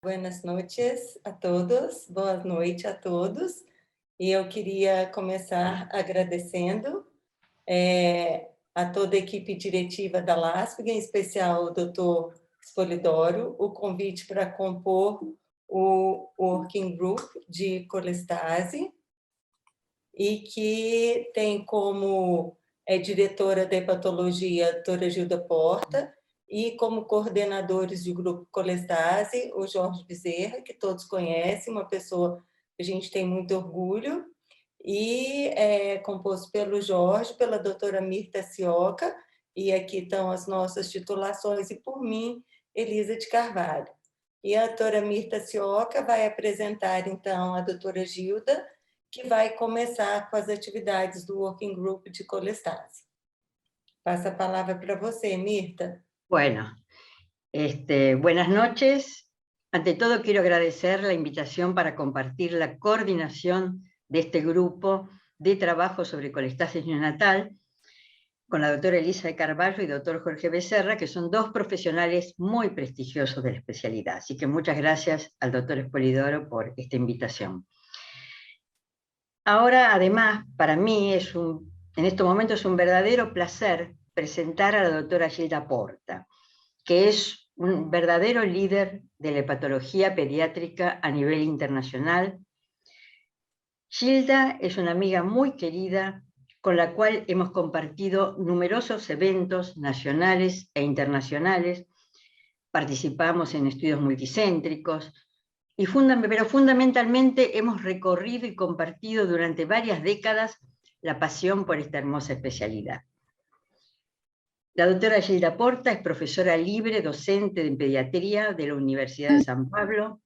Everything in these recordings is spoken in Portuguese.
Buenas noches a todos, boa noite a todos. E eu queria começar agradecendo a toda a equipe diretiva da LASPG, em especial o Dr. Spolidoro, o convite para compor o Working Group de colestase, e que tem como diretora de hepatologia a doutora Gilda Porta, e como coordenadores do grupo Colestase, o Jorge Bezerra, que todos conhecem, uma pessoa que a gente tem muito orgulho, e é composto pelo Jorge, pela doutora Mirta Sioca, e aqui estão as nossas titulações, e por mim, Elisa de Carvalho. E a doutora Mirta Sioca vai apresentar, então, a doutora Gilda, que vai começar com as atividades do Working Group de colestase. Passo a palavra para você, Mirta. Bueno, buenas noches. Ante todo quiero agradecer la invitación para compartir la coordinación de este grupo de trabajo sobre colestasis neonatal con la doctora Elisa de Carvalho y doctor Jorge Becerra, que son dos profesionales muy prestigiosos de la especialidad. Así que muchas gracias al doctor Spolidoro por esta invitación. Ahora, además, para mí en estos momentos es un verdadero placer presentar a la doctora Gilda Porta, que es un verdadero líder de la hepatología pediátrica a nivel internacional. Gilda es una amiga muy querida con la cual hemos compartido numerosos eventos nacionales e internacionales, participamos en estudios multicéntricos, pero fundamentalmente hemos recorrido y compartido durante varias décadas la pasión por esta hermosa especialidad. La doctora Gilda Porta es profesora libre, docente en pediatría de la Universidad de San Pablo,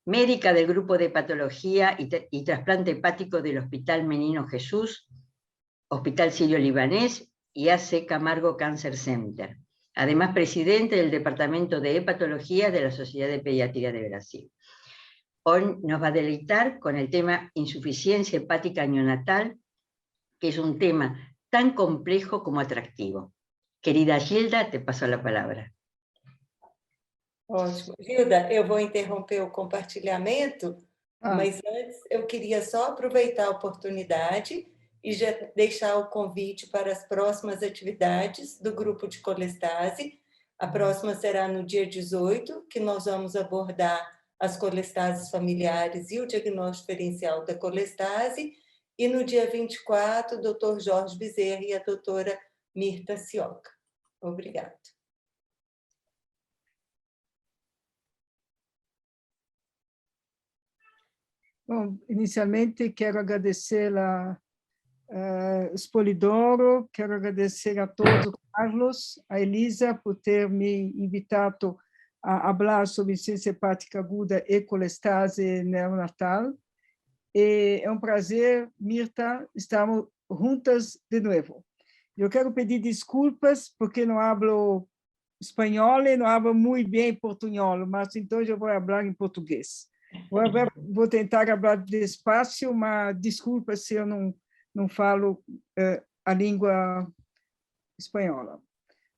médica del grupo de hepatología y trasplante hepático del Hospital Menino Jesús, Hospital Sirio-Libanés y AC Camargo Cancer Center. Además, presidente del Departamento de Hepatología de la Sociedad de Pediatría de Brasil. Hoy nos va a deleitar con el tema insuficiencia hepática neonatal, que es un tema tan complejo como atractivo. Querida Gilda, te paso a palabra. Ótimo. Gilda, eu vou interromper o compartilhamento, mas antes eu queria só aproveitar a oportunidade e já deixar o convite para as próximas atividades do grupo de colestase. A próxima será no dia 18, que nós vamos abordar as colestases familiares e o diagnóstico diferencial da colestase, e no dia 24, o Dr. Jorge Bezerra e a doutora Mirta Sioca. Obrigada. Bom, inicialmente quero agradecer a Spolidoro, quero agradecer a todos, Carlos, a Elisa, por ter me invitado a falar sobre insuficiência hepática aguda e colestase neonatal. E é um prazer, Mirta, estarmos juntas de novo. Eu quero pedir desculpas porque não falo espanhol e não falo muito bem portunhol, mas então eu vou falar em português. Vou tentar falar despacio, mas desculpa se eu não falo a língua espanhola.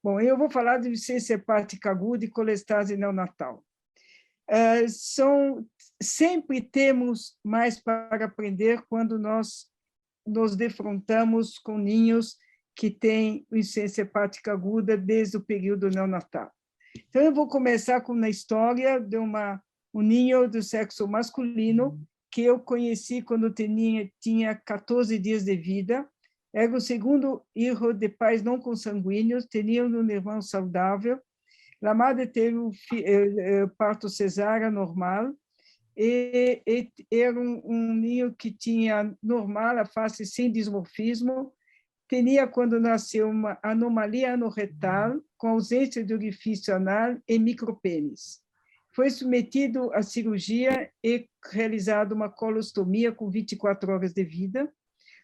Bom, eu vou falar de insuficiência hepática aguda e colestase neonatal. Sempre temos mais para aprender quando nós nos defrontamos com ninhos que têm insuficiência hepática aguda desde o período neonatal. Então, eu vou começar com uma história de um ninho do sexo masculino que eu conheci quando tinha 14 dias de vida. Era o segundo filho de pais não consanguíneos, tinha um irmão saudável. A madre teve parto cesárea normal, e era um ninho que tinha normal, a face sem dismorfismo, tinha, quando nasceu, uma anomalia anorretal, com ausência de orifício anal e micropênis. Foi submetido à cirurgia e realizado uma colostomia com 24 horas de vida.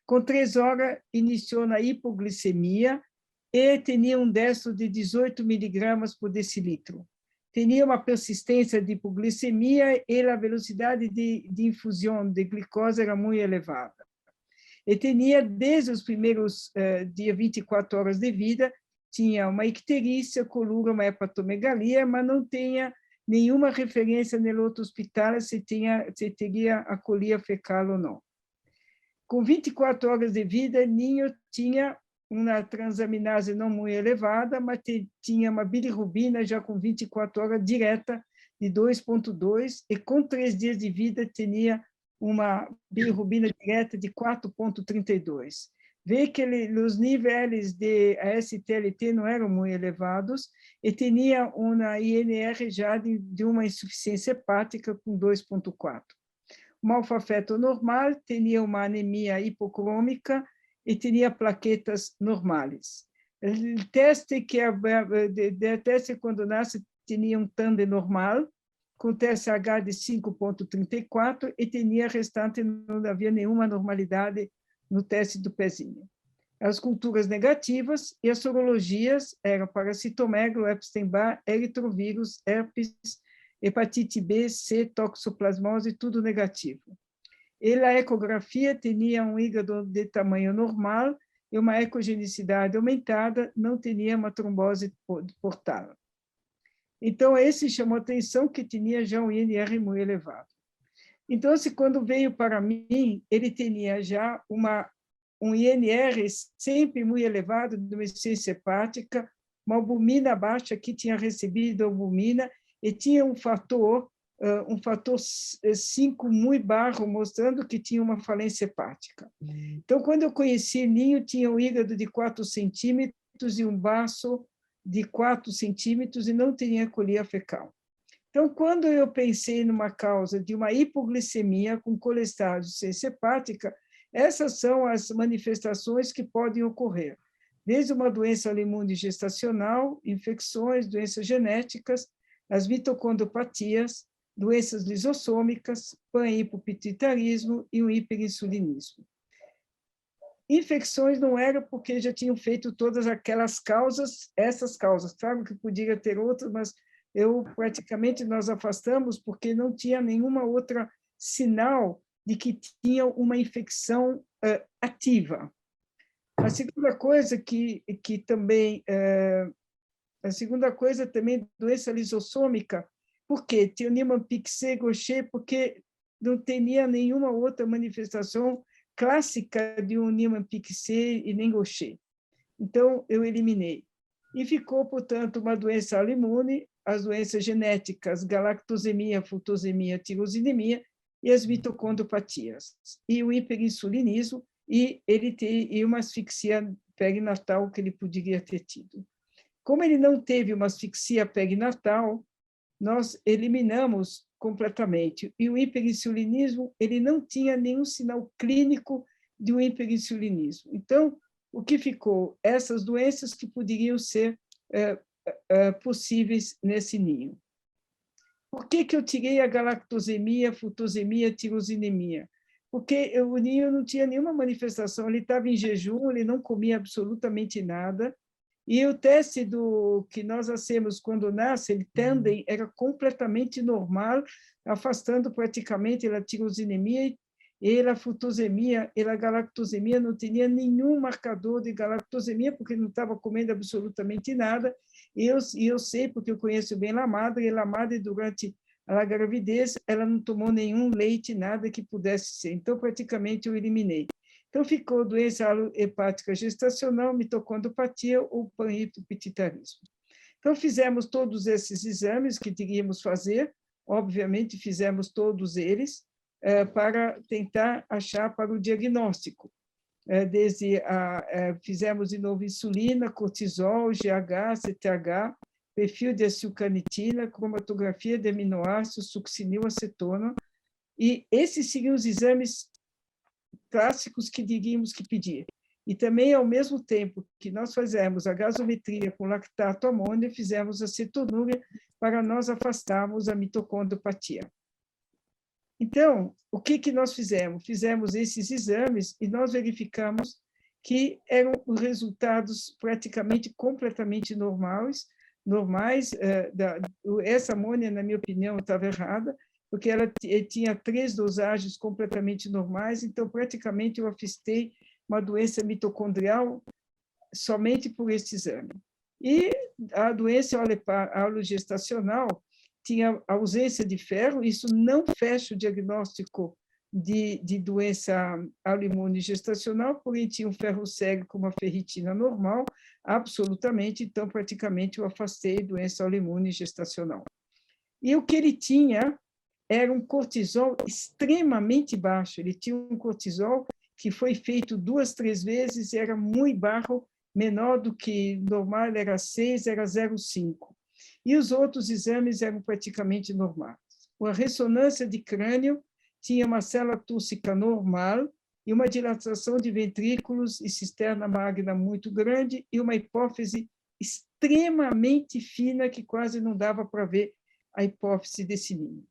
Com 3 horas, iniciou na hipoglicemia e tinha um destro de 18 miligramas por decilitro. Tinha uma persistência de hipoglicemia e a velocidade de infusão de glicose era muito elevada. E tinha, desde os primeiros dias, 24 horas de vida, tinha uma icterícia, colura, uma hepatomegalia, mas não tinha nenhuma referência no outro hospital se teria acolhia fecal ou não. Com 24 horas de vida, Ninho tinha uma transaminase não muito elevada, mas tinha uma bilirrubina já com 24 horas direta de 2,2, e com 3 dias de vida tinha uma bilirrubina direta de 4,32. Vê que os níveis de ASTLT não eram muito elevados e tinha uma INR já de uma insuficiência hepática com 2,4. O alfa-feto normal tinha uma anemia hipocrômica e tinha plaquetas normais. O teste teste quando nasce tinha um TANDE normal, com TSH de 5,34 e tinha restante, não havia nenhuma normalidade no teste do pezinho. As culturas negativas e as sorologias eram para citomégalos, Epstein-Barr, eritrovírus, herpes, hepatite B, C, toxoplasmose, tudo negativo. E a ecografia tinha um hígado de tamanho normal e uma ecogenicidade aumentada, não tinha uma trombose portal. Então, esse chamou atenção que tinha já um INR muito elevado. Então, quando veio para mim, ele tinha já um INR sempre muito elevado, de uma insuficiência hepática, uma albumina baixa, que tinha recebido albumina, e tinha um fator 5 muito baixo, mostrando que tinha uma falência hepática. Então, quando eu conheci Ninho, tinha um hígado de 4 centímetros e um baço de 4 centímetros e não tinha acolhia fecal. Então, quando eu pensei numa causa de uma hipoglicemia com colesterol de insuficiência hepática, essas são as manifestações que podem ocorrer, desde uma doença autoimune gestacional, infecções, doenças genéticas, as mitocondriopatias, doenças lisossômicas, panhipopituitarismo e o hiperinsulinismo. Infecções não era porque já tinham feito todas aquelas causas, essas causas, claro que podia ter outras, mas nós afastamos porque não tinha nenhuma outra sinal de que tinha uma infecção ativa. A segunda coisa também doença lisossômica, porque tinha Niemann-Pick C, Gaucher, porque não tinha nenhuma outra manifestação clássica de um Niemann-Pick C e nem Gaucher. Então, eu eliminei. E ficou, portanto, uma doença autoimune, as doenças genéticas, galactosemia, futosemia, tirosinemia, e as mitocondriopatias, e o hiperinsulinismo, e uma asfixia perinatal que ele poderia ter tido. Como ele não teve uma asfixia perinatal, nós eliminamos completamente. E o hiperinsulinismo, ele não tinha nenhum sinal clínico de um hiperinsulinismo. Então, o que ficou? Essas doenças que poderiam ser possíveis nesse ninho. Por que eu tirei a galactosemia, futosemia, tirosinemia? Porque o ninho não tinha nenhuma manifestação, ele estava em jejum, ele não comia absolutamente nada, e o teste que nós hacemos quando nasce, ele tandem, era completamente normal, afastando praticamente a tirosinemia e a futosemia, e a galactosemia não tinha nenhum marcador de galactosemia, porque não estava comendo absolutamente nada, e eu sei, porque eu conheço bem a madre, e a madre, durante a gravidez, ela não tomou nenhum leite, nada que pudesse ser, então praticamente eu eliminei. Então, ficou doença hepática gestacional, mitocondriopatia ou panhipopituitarismo. Então, fizemos todos esses exames que teríamos fazer, obviamente fizemos todos eles, para tentar achar para o diagnóstico. Fizemos de novo insulina, cortisol, GH, CTH, perfil de acilcarnitina, cromatografia de aminoácidos, succinil, acetona, e esses seriam os exames clássicos que diríamos que pedir. E também, ao mesmo tempo que nós fizemos a gasometria com lactato amônio, fizemos a cetonúria para nós afastarmos a mitocondriopatia. Então, o que nós fizemos? Fizemos esses exames e nós verificamos que eram resultados praticamente completamente normais. Essa amônia, na minha opinião, estava errada, porque ela tinha 3 dosagens completamente normais, então praticamente eu afastei uma doença mitocondrial somente por esse exame. E a doença alogestacional tinha ausência de ferro, isso não fecha o diagnóstico de doença autoimune gestacional, porém tinha um ferro cego com uma ferritina normal, absolutamente, então praticamente eu afastei doença autoimune gestacional. E o que ele tinha era um cortisol extremamente baixo, ele tinha um cortisol que foi feito 2, 3 vezes, era muito baixo, menor do que normal, era 6, era 0,5. E os outros exames eram praticamente normais. A ressonância de crânio tinha uma célula túrcica normal e uma dilatação de ventrículos e cisterna magna muito grande e uma hipófise extremamente fina que quase não dava para ver a hipófise desse ninho.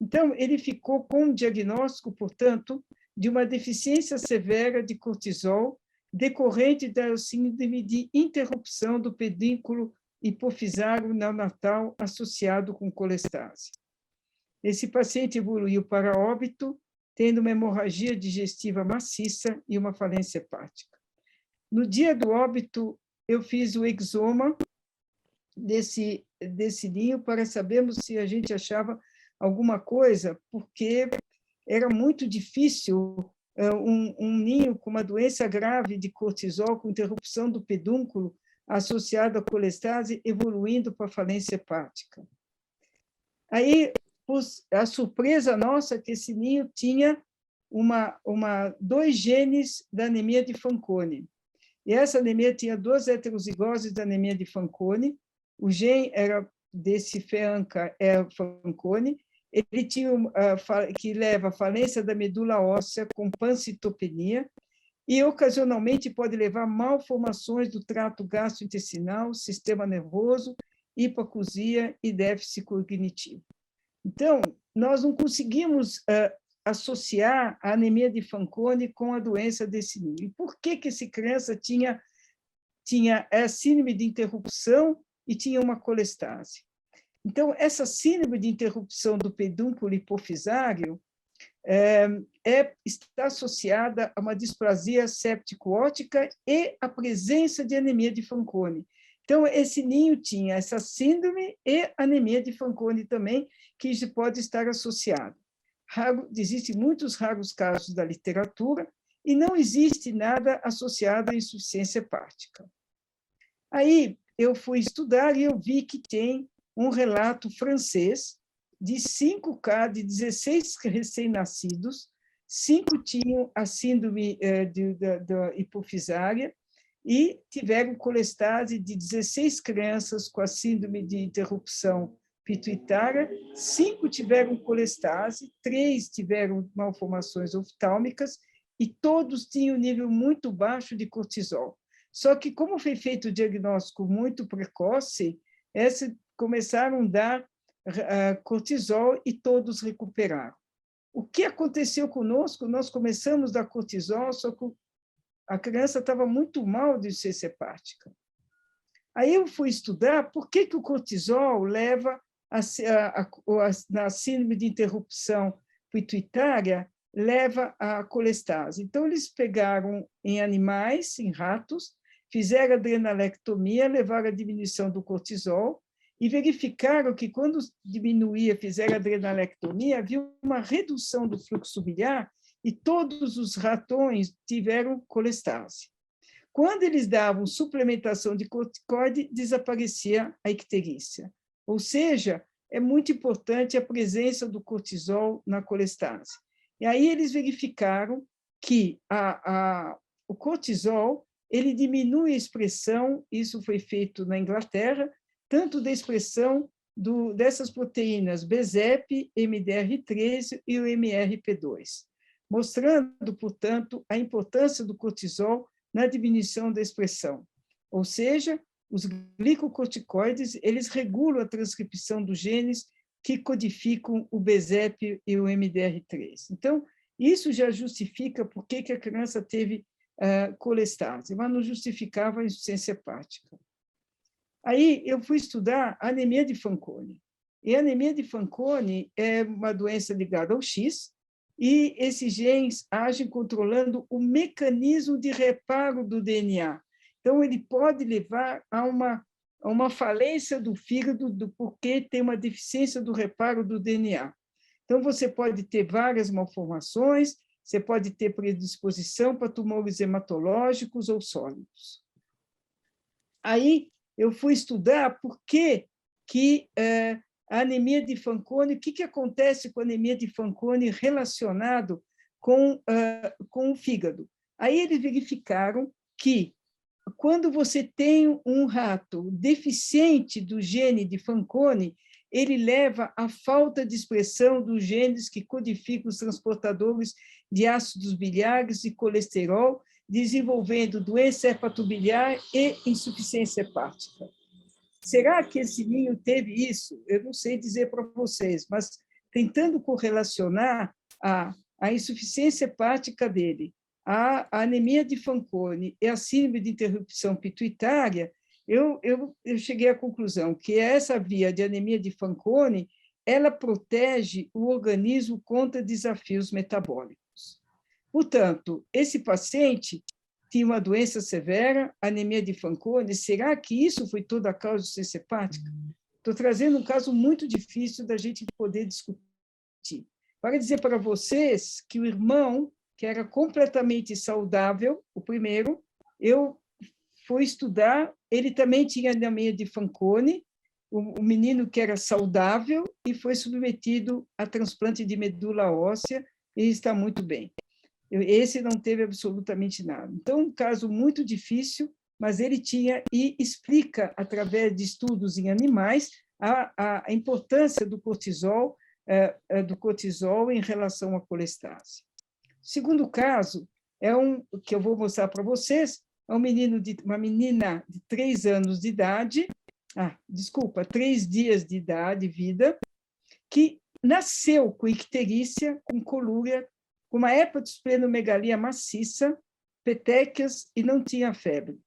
Então, ele ficou com um diagnóstico, portanto, de uma deficiência severa de cortisol decorrente da síndrome de interrupção do pedúnculo hipofisário neonatal associado com colestase. Esse paciente evoluiu para óbito, tendo uma hemorragia digestiva maciça e uma falência hepática. No dia do óbito, eu fiz o exoma desse ninho para sabermos se a gente achava alguma coisa, porque era muito difícil um ninho com uma doença grave de cortisol, com interrupção do pedúnculo, associada à colestase, evoluindo para a falência hepática. Aí, a surpresa nossa é que esse ninho tinha 2 genes da anemia de Fanconi. E essa anemia tinha 2 heterozigoses da anemia de Fanconi. O gene era desse FEANCA, é Fanconi. Ele tinha que leva à falência da medula óssea com pancitopenia e, ocasionalmente, pode levar a malformações do trato gastrointestinal, sistema nervoso, hipoacusia e déficit cognitivo. Então, nós não conseguimos associar a anemia de Fanconi com a doença desse ninho. E por que essa criança tinha a síndrome de interrupção e tinha uma colestase? Então, essa síndrome de interrupção do pedúnculo hipofisário está associada a uma displasia séptico-ótica e a presença de anemia de Fanconi. Então, esse ninho tinha essa síndrome e anemia de Fanconi também, que pode estar associado. Existem muitos raros casos da literatura e não existe nada associado à insuficiência hepática. Aí, eu fui estudar e eu vi que tem um relato francês de 5 de 16 recém-nascidos, 5 tinham a síndrome da hipofisária e tiveram colestase de 16 crianças com a síndrome de interrupção pituitária, 5 tiveram colestase, 3 tiveram malformações oftálmicas e todos tinham um nível muito baixo de cortisol. Só que, como foi feito o diagnóstico muito precoce, começaram a dar cortisol e todos recuperaram. O que aconteceu conosco? Nós começamos a dar cortisol, só que a criança estava muito mal de insuficiência hepática. Aí eu fui estudar por que o cortisol leva na síndrome de interrupção pituitária, leva à colestase. Então, eles pegaram em animais, em ratos, fizeram adrenalectomia, levaram a diminuição do cortisol e verificaram que, quando diminuía, fizeram adrenalectomia, havia uma redução do fluxo biliar e todos os ratões tiveram colestase. Quando eles davam suplementação de corticoide, desaparecia a icterícia. Ou seja, é muito importante a presença do cortisol na colestase. E aí eles verificaram que o cortisol ele diminui a expressão, isso foi feito na Inglaterra, tanto da expressão dessas proteínas BZEP, MDR13 e o MRP2, mostrando, portanto, a importância do cortisol na diminuição da expressão. Ou seja, os glicocorticoides, eles regulam a transcrição dos genes que codificam o BZEP e o MDR3. Então, isso já justifica por que a criança teve colestase, mas não justificava a insuficiência hepática. Aí eu fui estudar a anemia de Fanconi. E a anemia de Fanconi é uma doença ligada ao X, e esses genes agem controlando o mecanismo de reparo do DNA. Então, ele pode levar a uma falência do fígado, porque tem uma deficiência do reparo do DNA. Então, você pode ter várias malformações, você pode ter predisposição para tumores hematológicos ou sólidos. Aí, eu fui estudar por que a anemia de Fanconi, o que acontece com a anemia de Fanconi relacionado com o fígado. Aí, eles verificaram que, quando você tem um rato deficiente do gene de Fanconi, ele leva à falta de expressão dos genes que codificam os transportadores de ácidos biliares e colesterol, desenvolvendo doença hepatobiliar e insuficiência hepática. Será que esse ninho teve isso? Eu não sei dizer para vocês, mas tentando correlacionar a insuficiência hepática dele, a anemia de Fanconi e a síndrome de interrupção pituitária, eu cheguei à conclusão que essa via de anemia de Fanconi, ela protege o organismo contra desafios metabólicos. Portanto, esse paciente tinha uma doença severa, anemia de Fanconi. Será que isso foi toda a causa de insuficiência hepática? Estou trazendo um caso muito difícil da gente poder discutir. Para dizer para vocês que o irmão, que era completamente saudável, o primeiro, eu fui estudar, ele também tinha anemia de Fanconi, o menino que era saudável, e foi submetido a transplante de medula óssea, e está muito bem. Esse não teve absolutamente nada. Então, um caso muito difícil, mas ele tinha, e explica, através de estudos em animais, a importância do cortisol em relação à colestase. O segundo caso é que eu vou mostrar para vocês, é uma menina de 3 anos de idade, 3 dias de idade, vida, que nasceu com icterícia, com colúria, com uma hepatosplenomegalia maciça, petequias e não tinha febre.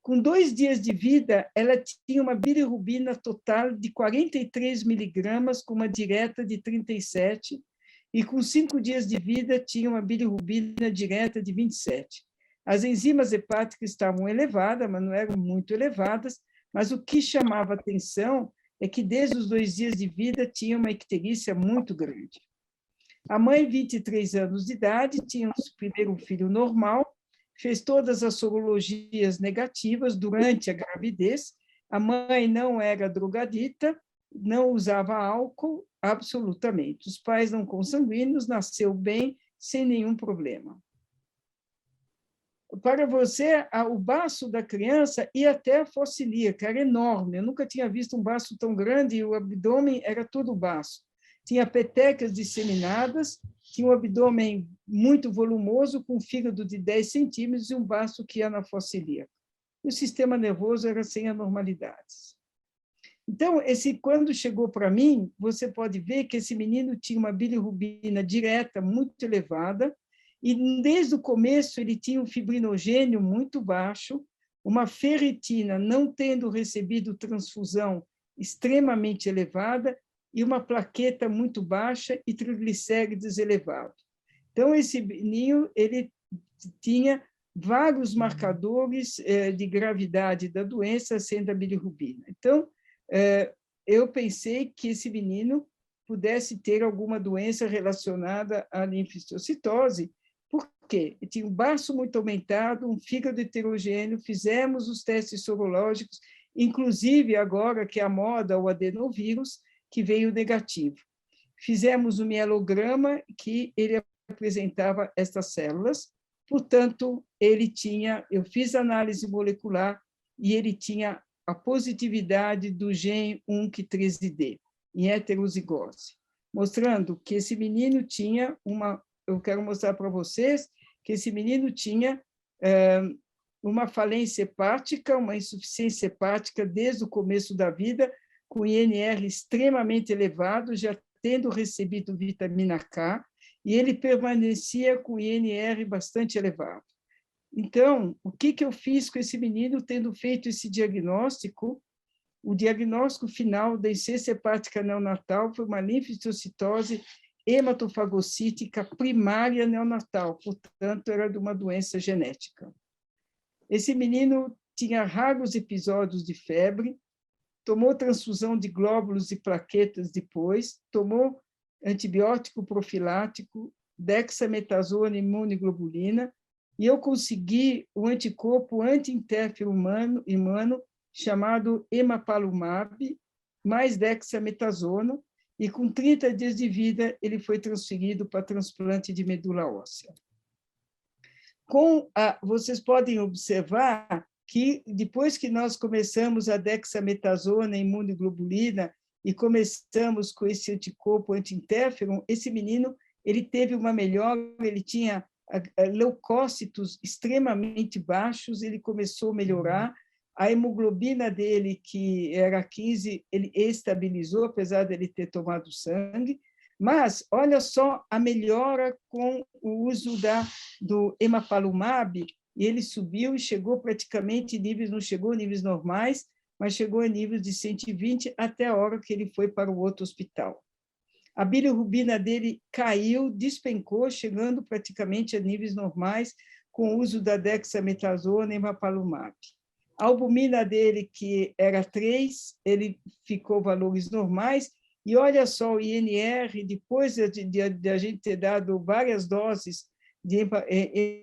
Com 2 dias de vida, ela tinha uma bilirrubina total de 43 miligramas, com uma direta de 37, e com 5 dias de vida tinha uma bilirrubina direta de 27. As enzimas hepáticas estavam elevadas, mas não eram muito elevadas, mas o que chamava atenção é que desde os 2 dias de vida tinha uma icterícia muito grande. A mãe, 23 anos de idade, tinha o primeiro filho normal, fez todas as sorologias negativas durante a gravidez, a mãe não era drogadita, não usava álcool, absolutamente. Os pais não consanguíneos, nasceu bem, sem nenhum problema. Para você, o baço da criança ia até a fossa ilíaca, era enorme. Eu nunca tinha visto um baço tão grande, e o abdômen era todo baço. Tinha petecas disseminadas, tinha um abdômen muito volumoso, com um fígado de 10 centímetros e um baço que ia na fossa ilíaca. E o sistema nervoso era sem anormalidades. Então, quando chegou para mim, você pode ver que esse menino tinha uma bilirrubina direta muito elevada, e desde o começo ele tinha um fibrinogênio muito baixo, uma ferritina não tendo recebido transfusão extremamente elevada, e uma plaqueta muito baixa e triglicérides elevados. Então, esse menino ele tinha vários marcadores de gravidade da doença, sendo a bilirrubina. Então, eu pensei que esse menino pudesse ter alguma doença relacionada à linfocitose. Por quê? Ele tinha um baço muito aumentado, um fígado heterogêneo, fizemos os testes sorológicos, inclusive agora que é a moda, o adenovírus, que veio negativo. Fizemos o mielograma, que ele apresentava estas células, portanto, eu fiz análise molecular e ele tinha a positividade do gene 1q13D, em heterozigose, mostrando que esse menino tinha eu quero mostrar para vocês que esse menino tinha uma falência hepática, uma insuficiência hepática desde o começo da vida, com INR extremamente elevado, já tendo recebido vitamina K, e ele permanecia com INR bastante elevado. Então, o que eu fiz com esse menino, tendo feito esse diagnóstico? O diagnóstico final da insuficiência hepática neonatal foi uma linfocitose hematofagocítica primária neonatal, portanto, era de uma doença genética. Esse menino tinha raros episódios de febre, tomou transfusão de glóbulos e plaquetas depois, tomou antibiótico profilático, dexametasona e imunoglobulina, e eu consegui o anticorpo anti-interfero humano chamado emapalumab, mais dexametasona, e com 30 dias de vida ele foi transferido para transplante de medula óssea. Vocês podem observar que depois que nós começamos a dexametasona, a imunoglobulina, e começamos com esse anticorpo anti-interferon, esse menino ele teve uma melhora, ele tinha leucócitos extremamente baixos, ele começou a melhorar, a hemoglobina dele, que era 15, ele estabilizou, apesar de ele ter tomado sangue, mas olha só a melhora com o uso do emapalumab, e ele subiu e chegou praticamente em níveis, não chegou a níveis normais, mas chegou a níveis de 120 até a hora que ele foi para o outro hospital. A bilirrubina dele caiu, despencou, chegando praticamente a níveis normais com o uso da dexametasona e emapalumab. A albumina dele, que era 3, ele ficou valores normais, e olha só o INR, depois de a gente ter dado várias doses de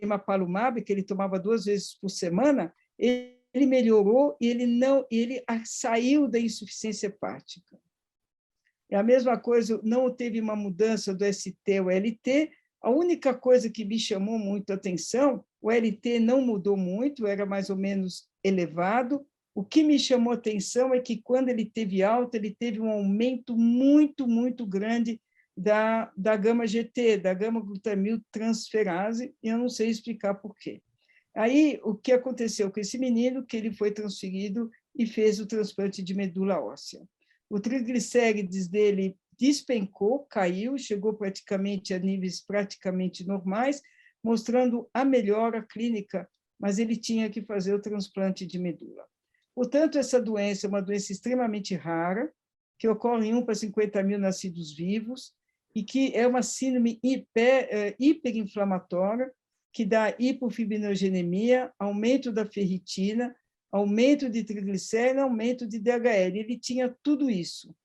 emapalumab, que ele tomava 2 vezes por semana, ele melhorou e ele saiu da insuficiência hepática. É a mesma coisa, não teve uma mudança do ST ao LT, a única coisa que me chamou muito a atenção, o LT não mudou muito, era mais ou menos elevado. O que me chamou a atenção é que, quando ele teve alta, ele teve um aumento muito, muito grande da gama-GT, da gama-glutamil transferase, e eu não sei explicar por quê. Aí, o que aconteceu com esse menino? Que ele foi transferido e fez o transplante de medula óssea. O triglicérides dele despencou, caiu, chegou praticamente a níveis praticamente normais, mostrando a melhora clínica, mas ele tinha que fazer o transplante de medula. Portanto, essa doença é uma doença extremamente rara, que ocorre em 1 para 50 mil nascidos vivos, e que é uma síndrome hiperinflamatória, que dá hipofibrogenemia, aumento da ferritina, aumento de triglicéridos, aumento de DHL. Ele tinha tudo isso.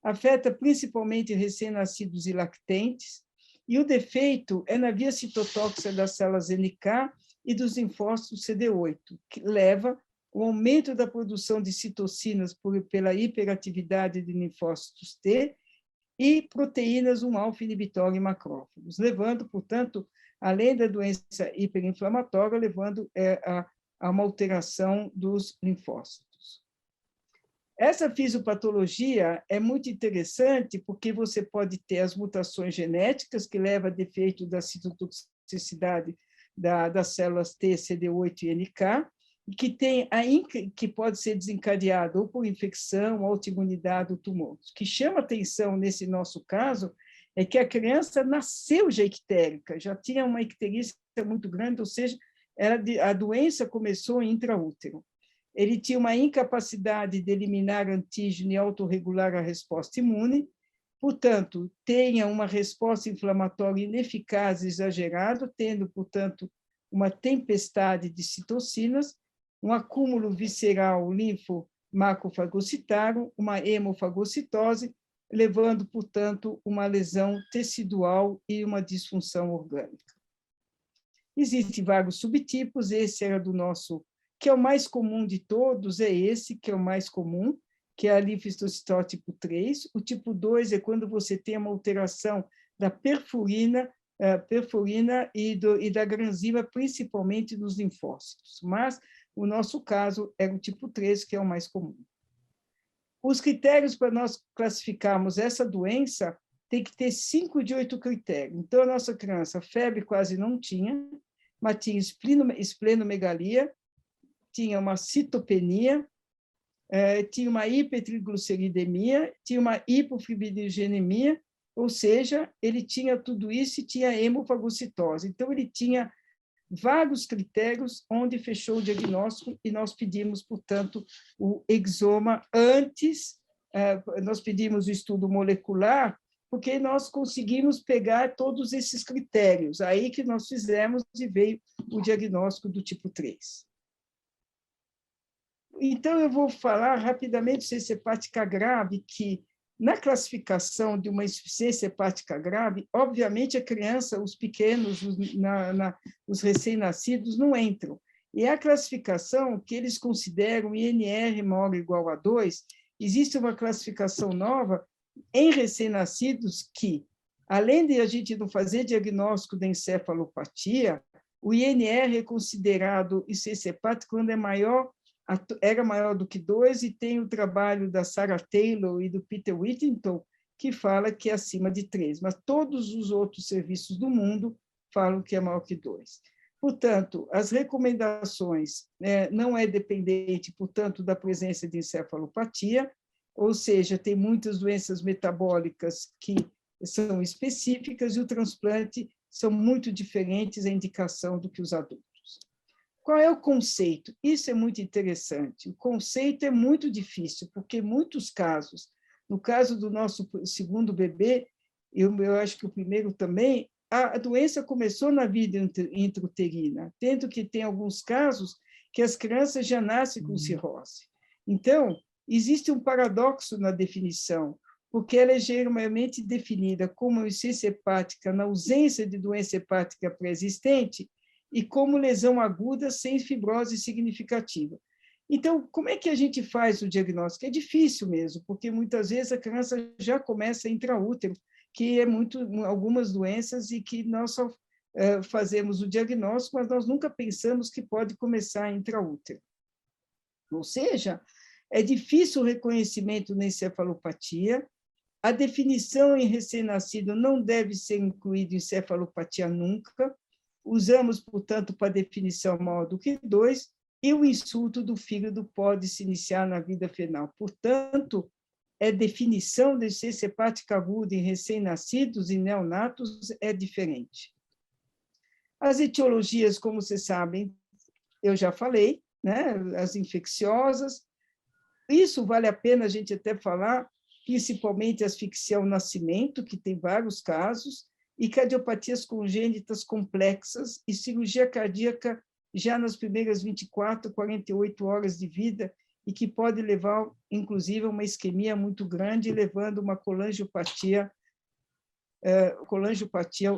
Afeta principalmente recém-nascidos e lactentes, e o defeito é na via citotóxica das células NK e dos linfócitos CD8, que leva ao aumento da produção de citocinas pela hiperatividade de linfócitos T e proteínas 1-alfa inibitória em macrófagos, levando, portanto, além da doença hiperinflamatória, levando a uma alteração dos linfócitos. Essa fisiopatologia é muito interessante porque você pode ter as mutações genéticas que levam a defeito da citotoxicidade das células T, CD8 e NK, e que pode ser desencadeado ou por infecção, autoimunidade ou tumor. O que chama atenção nesse nosso caso é que a criança nasceu já ictérica, já tinha uma icterícia muito grande, ou seja, a doença começou intraútero. Ele tinha uma incapacidade de eliminar antígeno e autorregular a resposta imune, portanto, tenha uma resposta inflamatória ineficaz e exagerada, tendo, portanto, uma tempestade de citocinas, um acúmulo visceral linfomacrofagocitário, uma hemofagocitose, levando, portanto, uma lesão tecidual e uma disfunção orgânica. Existem vários subtipos, esse era do nosso, que é o mais comum de todos, é esse que é o mais comum, que é a linfocitose tipo 3. O tipo 2 é quando você tem uma alteração da perfurina e da granzima, principalmente nos linfócitos. Mas o nosso caso é o tipo 3, que é o mais comum. Os critérios para nós classificarmos essa doença tem que ter 5 de 8 critérios. Então, a nossa criança, febre quase não tinha, mas tinha esplenomegalia, tinha uma citopenia, tinha uma hipertrigliceridemia, tinha uma hipofibrogenemia, ou seja, ele tinha tudo isso e tinha hemofagocitose. Então, ele tinha vários critérios onde fechou o diagnóstico e nós pedimos, portanto, o exoma antes, nós pedimos o estudo molecular, porque nós conseguimos pegar todos esses critérios, aí que nós fizemos e veio o diagnóstico do tipo 3. Então, eu vou falar rapidamente de insuficiência hepática grave, que, na classificação de uma insuficiência hepática grave, obviamente, a criança, os pequenos, os recém-nascidos, não entram. E a classificação que eles consideram INR maior ou igual a 2, existe uma classificação nova em recém-nascidos que, além de a gente não fazer diagnóstico da encefalopatia, o INR é considerado insuficiência hepática quando era maior do que 2, e tem o trabalho da Sarah Taylor e do Peter Whittington, que fala que é acima de 3, mas todos os outros serviços do mundo falam que é maior que 2. Portanto, as recomendações não é dependente, portanto, da presença de encefalopatia, ou seja, tem muitas doenças metabólicas que são específicas e o transplante são muito diferentes a indicação do que os adultos. Qual é o conceito? Isso é muito interessante. O conceito é muito difícil, porque em muitos casos, no caso do nosso segundo bebê, eu acho que o primeiro também, a doença começou na vida intrauterina, tendo que tem alguns casos que as crianças já nascem com cirrose. Então, existe um paradoxo na definição, porque ela é geralmente definida como insuficiência hepática na ausência de doença hepática pré-existente e como lesão aguda sem fibrose significativa. Então, como é que a gente faz o diagnóstico? É difícil mesmo, porque muitas vezes a criança já começa intraútero, que é algumas doenças e que nós só fazemos o diagnóstico, mas nós nunca pensamos que pode começar intraútero. Ou seja, é difícil o reconhecimento na encefalopatia, a definição em recém-nascido não deve ser incluída em encefalopatia nunca, usamos, portanto, para definição maior do que 2, e o insulto do fígado pode se iniciar na vida final. Portanto, a definição de insuficiência hepática aguda em recém-nascidos e neonatos é diferente. As etiologias, como vocês sabem, eu já falei, né? As infecciosas. Isso vale a pena a gente até falar, principalmente asfixia ao nascimento, que tem vários casos, e cardiopatias congênitas complexas e cirurgia cardíaca já nas primeiras 24, 48 horas de vida, e que pode levar, inclusive, a uma isquemia muito grande, levando uma colangiopatia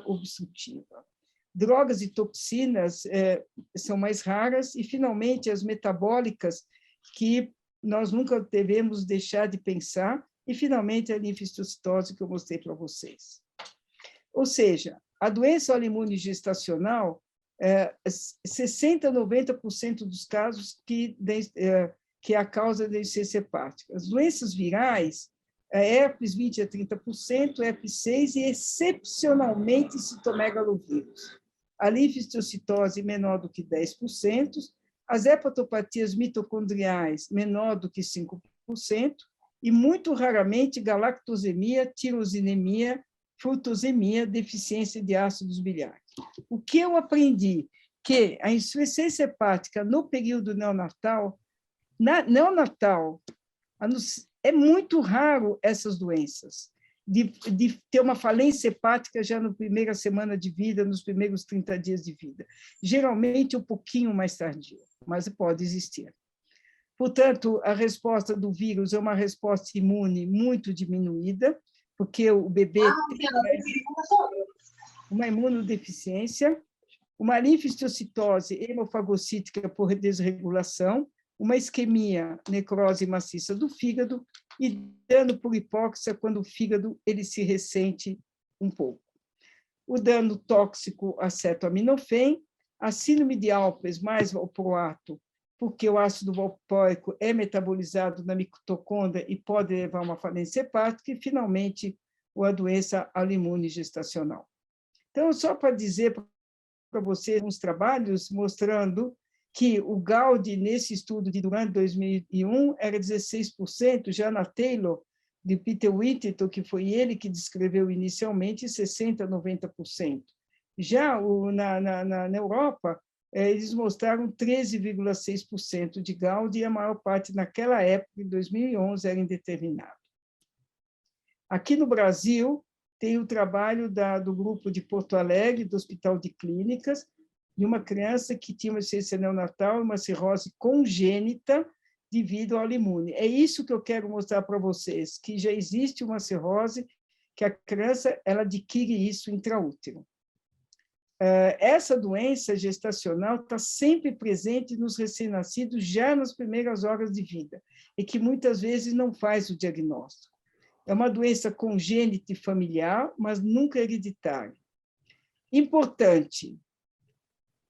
obstrutiva. Drogas e toxinas são mais raras, e, finalmente, as metabólicas, que nós nunca devemos deixar de pensar, e, finalmente, a linfocitose, que eu mostrei para vocês. Ou seja, a doença autoimune gestacional, 60% a 90% dos casos que é a causa da insuficiência hepática. As doenças virais, herpes 20% a 30%, herpes 6% e, excepcionalmente, citomegalovírus. A linfocitose menor do que 10%, as hepatopatias mitocondriais menor do que 5%, e, muito raramente, galactosemia, tirosinemia, frutosemia, deficiência de ácidos biliares. O que eu aprendi? Que a insuficiência hepática no período neonatal, é muito raro essas doenças, de ter uma falência hepática já na primeira semana de vida, nos primeiros 30 dias de vida. Geralmente, um pouquinho mais tardio, mas pode existir. Portanto, a resposta do vírus é uma resposta imune muito diminuída, porque o bebê tem uma imunodeficiência, uma linfocitose hemofagocítica por desregulação, uma isquemia, necrose maciça do fígado e dano por hipóxia quando o fígado ele se ressente um pouco. O dano tóxico acetoaminofém, a síndrome de Alpers mais valproato, porque o ácido valproico é metabolizado na mitocôndria e pode levar a uma falência hepática, e, finalmente, a doença autoimune gestacional. Então, só para dizer para vocês uns trabalhos mostrando que o Gaudi, nesse estudo de durante 2001, era 16%, já na Taylor, de Peter Whittington, que foi ele que descreveu inicialmente, 60% a 90%. Já na Europa, eles mostraram 13,6% de Gaudi, e a maior parte, naquela época, em 2011, era indeterminado. Aqui no Brasil, tem o trabalho do grupo de Porto Alegre, do Hospital de Clínicas, de uma criança que tinha uma insuficiência neonatal, uma cirrose congênita, devido ao autoimune. É isso que eu quero mostrar para vocês, que já existe uma cirrose, que a criança ela adquire isso intraútero. Essa doença gestacional está sempre presente nos recém-nascidos, já nas primeiras horas de vida, e que muitas vezes não faz o diagnóstico. É uma doença congênita e familiar, mas nunca hereditária. Importante,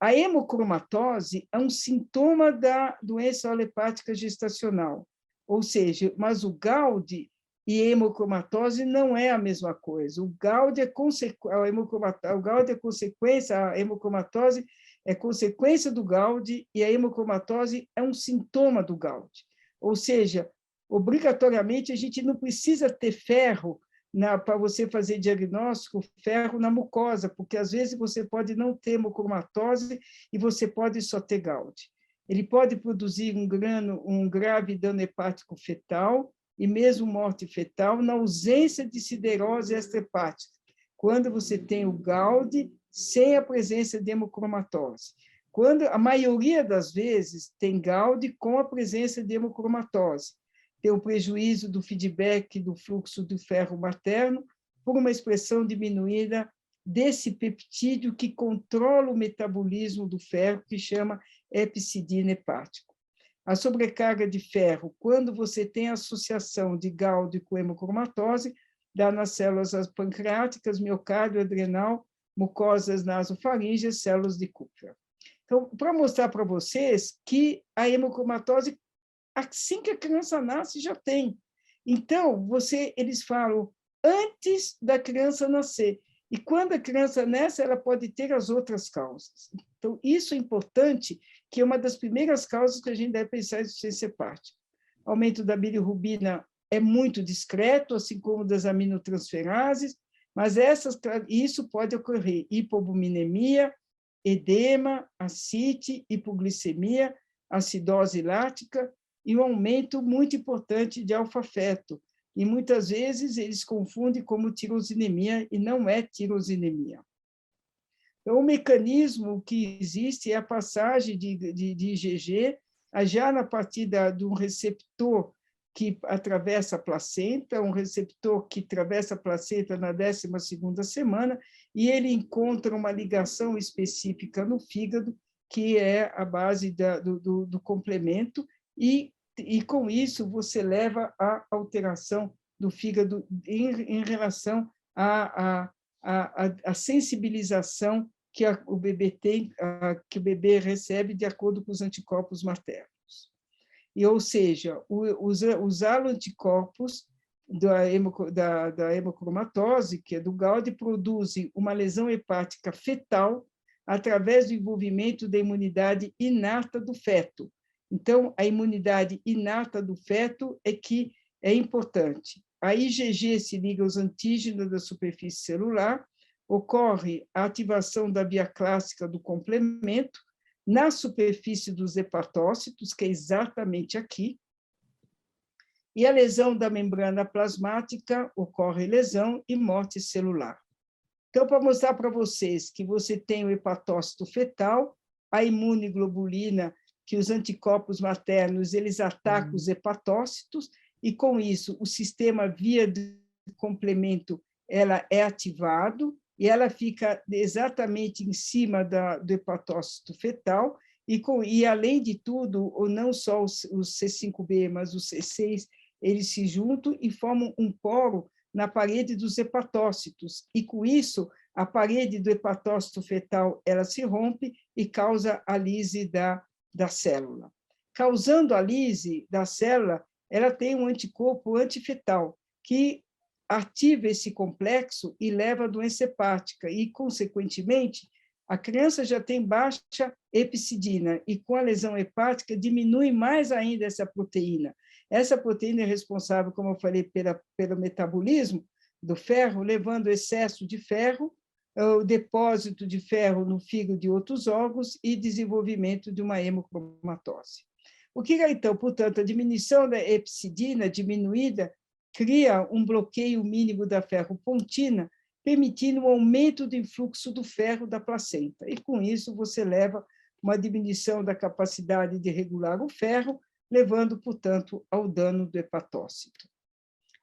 a hemocromatose é um sintoma da doença alopática gestacional, ou seja, mas o Gaudy e a hemocromatose não é a mesma coisa. O Gaudy é consequência, a hemocromatose é consequência do Gaudy e a hemocromatose é um sintoma do Gaudy. Ou seja, obrigatoriamente a gente não precisa ter ferro para você fazer diagnóstico, ferro na mucosa, porque às vezes você pode não ter hemocromatose e você pode só ter Gaudy. Ele pode produzir um grave dano hepático fetal e mesmo morte fetal na ausência de siderose extrahepática, quando você tem o Gaudy sem a presença de hemocromatose. Quando a maioria das vezes tem Gaudy com a presença de hemocromatose, tem o prejuízo do feedback do fluxo do ferro materno por uma expressão diminuída desse peptídeo que controla o metabolismo do ferro, que chama hepcidina hepático. A sobrecarga de ferro, quando você tem a associação de Gaudy com hemocromatose, dá nas células pancreáticas, miocárdio, adrenal, mucosas nasofaríngeas, células de Kupffer. Então, para mostrar para vocês que a hemocromatose, assim que a criança nasce, já tem. Então, eles falam antes da criança nascer. E quando a criança nasce, ela pode ter as outras causas. Então, isso é importante, que é uma das primeiras causas que a gente deve pensar em insuficiência hepática. Aumento da bilirrubina é muito discreto, assim como das aminotransferases, mas isso pode ocorrer hipobuminemia, edema, ascite, hipoglicemia, acidose lática e um aumento muito importante de alfa-feto. E muitas vezes eles confundem como tirosinemia e não é tirosinemia. Então, o mecanismo que existe é a passagem de IgG já na partir de um receptor que atravessa a placenta, um receptor que atravessa a placenta na 12ª semana, e ele encontra uma ligação específica no fígado, que é a base do complemento, e com isso você leva à alteração do fígado em relação à sensibilização que o bebê tem, que o bebê recebe de acordo com os anticorpos maternos. E, ou seja, os aloanticorpos da hemocromatose, que é do Gaudy, produzem uma lesão hepática fetal através do envolvimento da imunidade inata do feto. Então, a imunidade inata do feto é que é importante. A IgG se liga aos antígenos da superfície celular, ocorre a ativação da via clássica do complemento na superfície dos hepatócitos, que é exatamente aqui, e a lesão da membrana plasmática, ocorre lesão e morte celular. Então, para mostrar para vocês que você tem o hepatócito fetal, a imunoglobulina, que os anticorpos maternos, eles atacam os hepatócitos, e com isso o sistema via de complemento ela é ativado, e ela fica exatamente em cima do hepatócito fetal, e além de tudo, ou não só os C5b, mas os C6, eles se juntam e formam um poro na parede dos hepatócitos, e com isso, a parede do hepatócito fetal ela se rompe e causa a lise da célula. Causando a lise da célula, ela tem um anticorpo antifetal, que ativa esse complexo e leva à doença hepática, e, consequentemente, a criança já tem baixa hepcidina, e com a lesão hepática diminui mais ainda essa proteína. Essa proteína é responsável, como eu falei, pelo metabolismo do ferro, levando excesso de ferro, o depósito de ferro no fígado e outros órgãos e desenvolvimento de uma hemocromatose. O que é, então? Portanto, a diminuição da hepcidina diminuída cria um bloqueio mínimo da ferropontina, permitindo um aumento do influxo do ferro da placenta. E, com isso, você leva uma diminuição da capacidade de regular o ferro, levando, portanto, ao dano do hepatócito.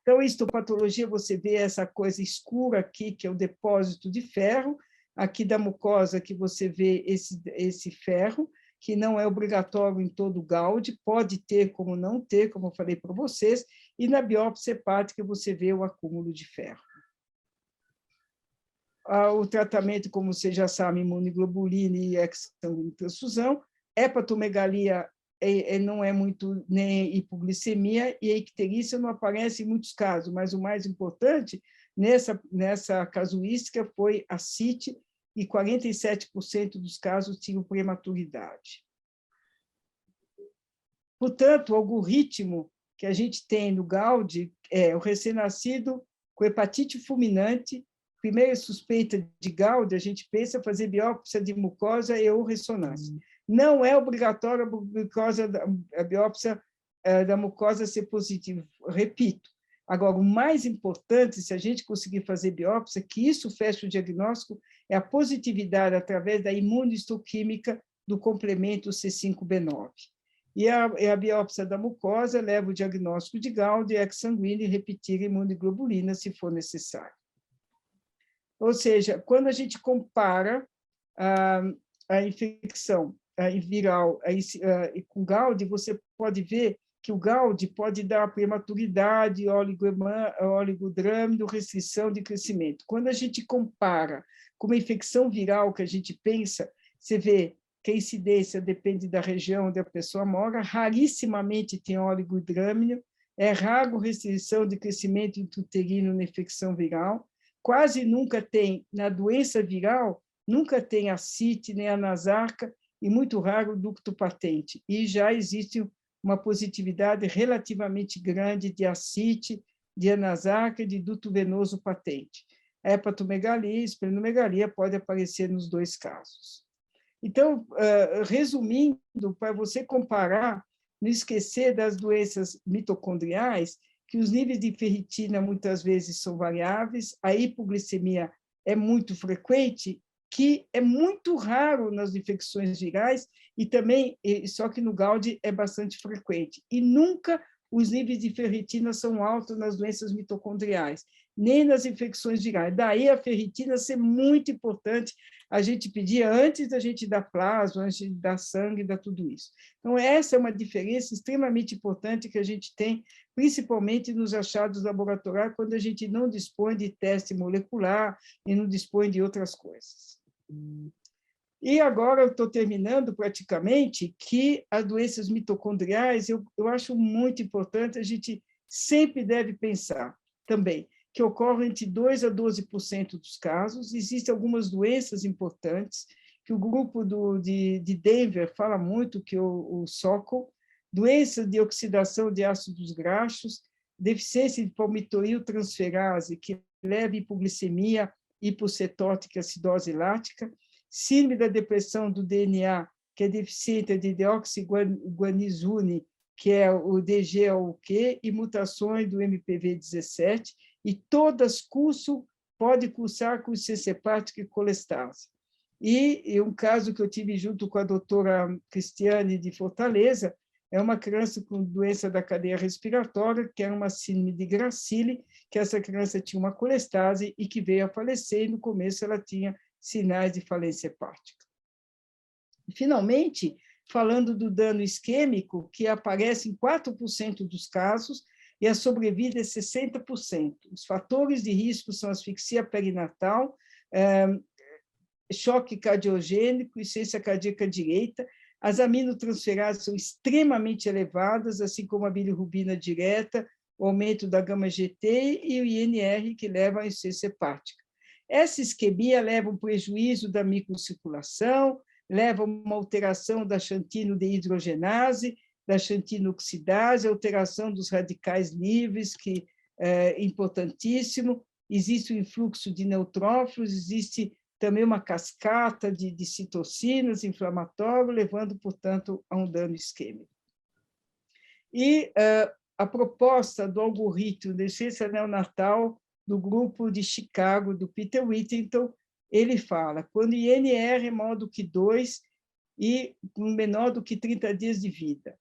Então, histopatologia, você vê essa coisa escura aqui, que é o depósito de ferro, aqui da mucosa que você vê esse ferro, que não é obrigatório em todo o GAUD, pode ter como não ter, como eu falei para vocês, e na biópsia hepática você vê o acúmulo de ferro. O tratamento, como vocês já sabem, imunoglobulina e exsanguíneo transfusão, hepatomegalia não é muito nem hipoglicemia, e a icterícia não aparece em muitos casos, mas o mais importante nessa casuística foi a CIT, e 47% dos casos tinham prematuridade. Portanto, o algoritmo que a gente tem no GAUD é o recém-nascido com hepatite fulminante, primeira suspeita de GAUD, a gente pensa fazer biópsia de mucosa e ou ressonância. Não é obrigatório a biópsia da mucosa ser positiva, repito. Agora, o mais importante, se a gente conseguir fazer biópsia, que isso fecha o diagnóstico, é a positividade através da imunohistoquímica do complemento C5b9. E a biópsia da mucosa leva o diagnóstico de GAUD, exsanguíneo e repetir a imunoglobulina, se for necessário. Ou seja, quando a gente compara a infecção viral com GAUD, você pode ver que o GAUD pode dar prematuridade, oligodrâmido, restrição de crescimento. Quando a gente compara com uma infecção viral que a gente pensa, você vê que a incidência depende da região onde a pessoa mora, rarissimamente tem oligodrâmino, é raro restrição de crescimento intrauterino na infecção viral, quase nunca tem, na doença viral, nunca tem ascite nem anasarca, e muito raro o ducto patente. E já existe uma positividade relativamente grande de ascite, de anasarca e de duto venoso patente. A hepatomegalia e esplenomegalia pode aparecer nos dois casos. Então, resumindo, para você comparar, não esquecer das doenças mitocondriais, que os níveis de ferritina muitas vezes são variáveis, a hipoglicemia é muito frequente, que é muito raro nas infecções virais, e também, só que no GAUD é bastante frequente. E nunca os níveis de ferritina são altos nas doenças mitocondriais, nem nas infecções virais. Daí a ferritina ser muito importante, a gente pedia antes da gente dar plasma, antes de dar sangue, dar tudo isso. Então, essa é uma diferença extremamente importante que a gente tem, principalmente nos achados laboratoriais, quando a gente não dispõe de teste molecular e não dispõe de outras coisas. E agora eu estou terminando praticamente que as doenças mitocondriais, eu acho muito importante, a gente sempre deve pensar também, que ocorrem entre 2% a 12% dos casos. Existem algumas doenças importantes, que o grupo de Denver fala muito, que o SOCO, doença de oxidação de ácidos graxos, deficiência de palmitoiltransferase, que leva a hipoglicemia, hipocetótica, acidose lática, síndrome da depressão do DNA, que é deficiente de deoxiguanizune, que é o DGOQ, e mutações do MPV17, e todas pode cursar com insuficiência hepática e colestase. E um caso que eu tive junto com a doutora Cristiane de Fortaleza, é uma criança com doença da cadeia respiratória, que era uma síndrome de Gracile, que essa criança tinha uma colestase e que veio a falecer, e no começo ela tinha sinais de falência hepática. E, finalmente, falando do dano isquêmico, que aparece em 4% dos casos, e a sobrevida é 60%. Os fatores de risco são asfixia perinatal, choque cardiogênico, insuficiência cardíaca direita. As aminotransferases são extremamente elevadas, assim como a bilirrubina direta, o aumento da gama-GT e o INR, que leva à insuficiência hepática. Essa isquemia leva a um prejuízo da microcirculação, leva a uma alteração da xantino-deidrogenase, da xantino-oxidase, alteração dos radicais livres, que é importantíssimo. Existe o influxo de neutrófilos, existe também uma cascata de citocinas inflamatórias, levando, portanto, a um dano isquêmico. E a proposta do algoritmo de ciência neonatal do grupo de Chicago, do Peter Whittington, ele fala, quando INR é maior do que 2 e menor do que 30 dias de vida.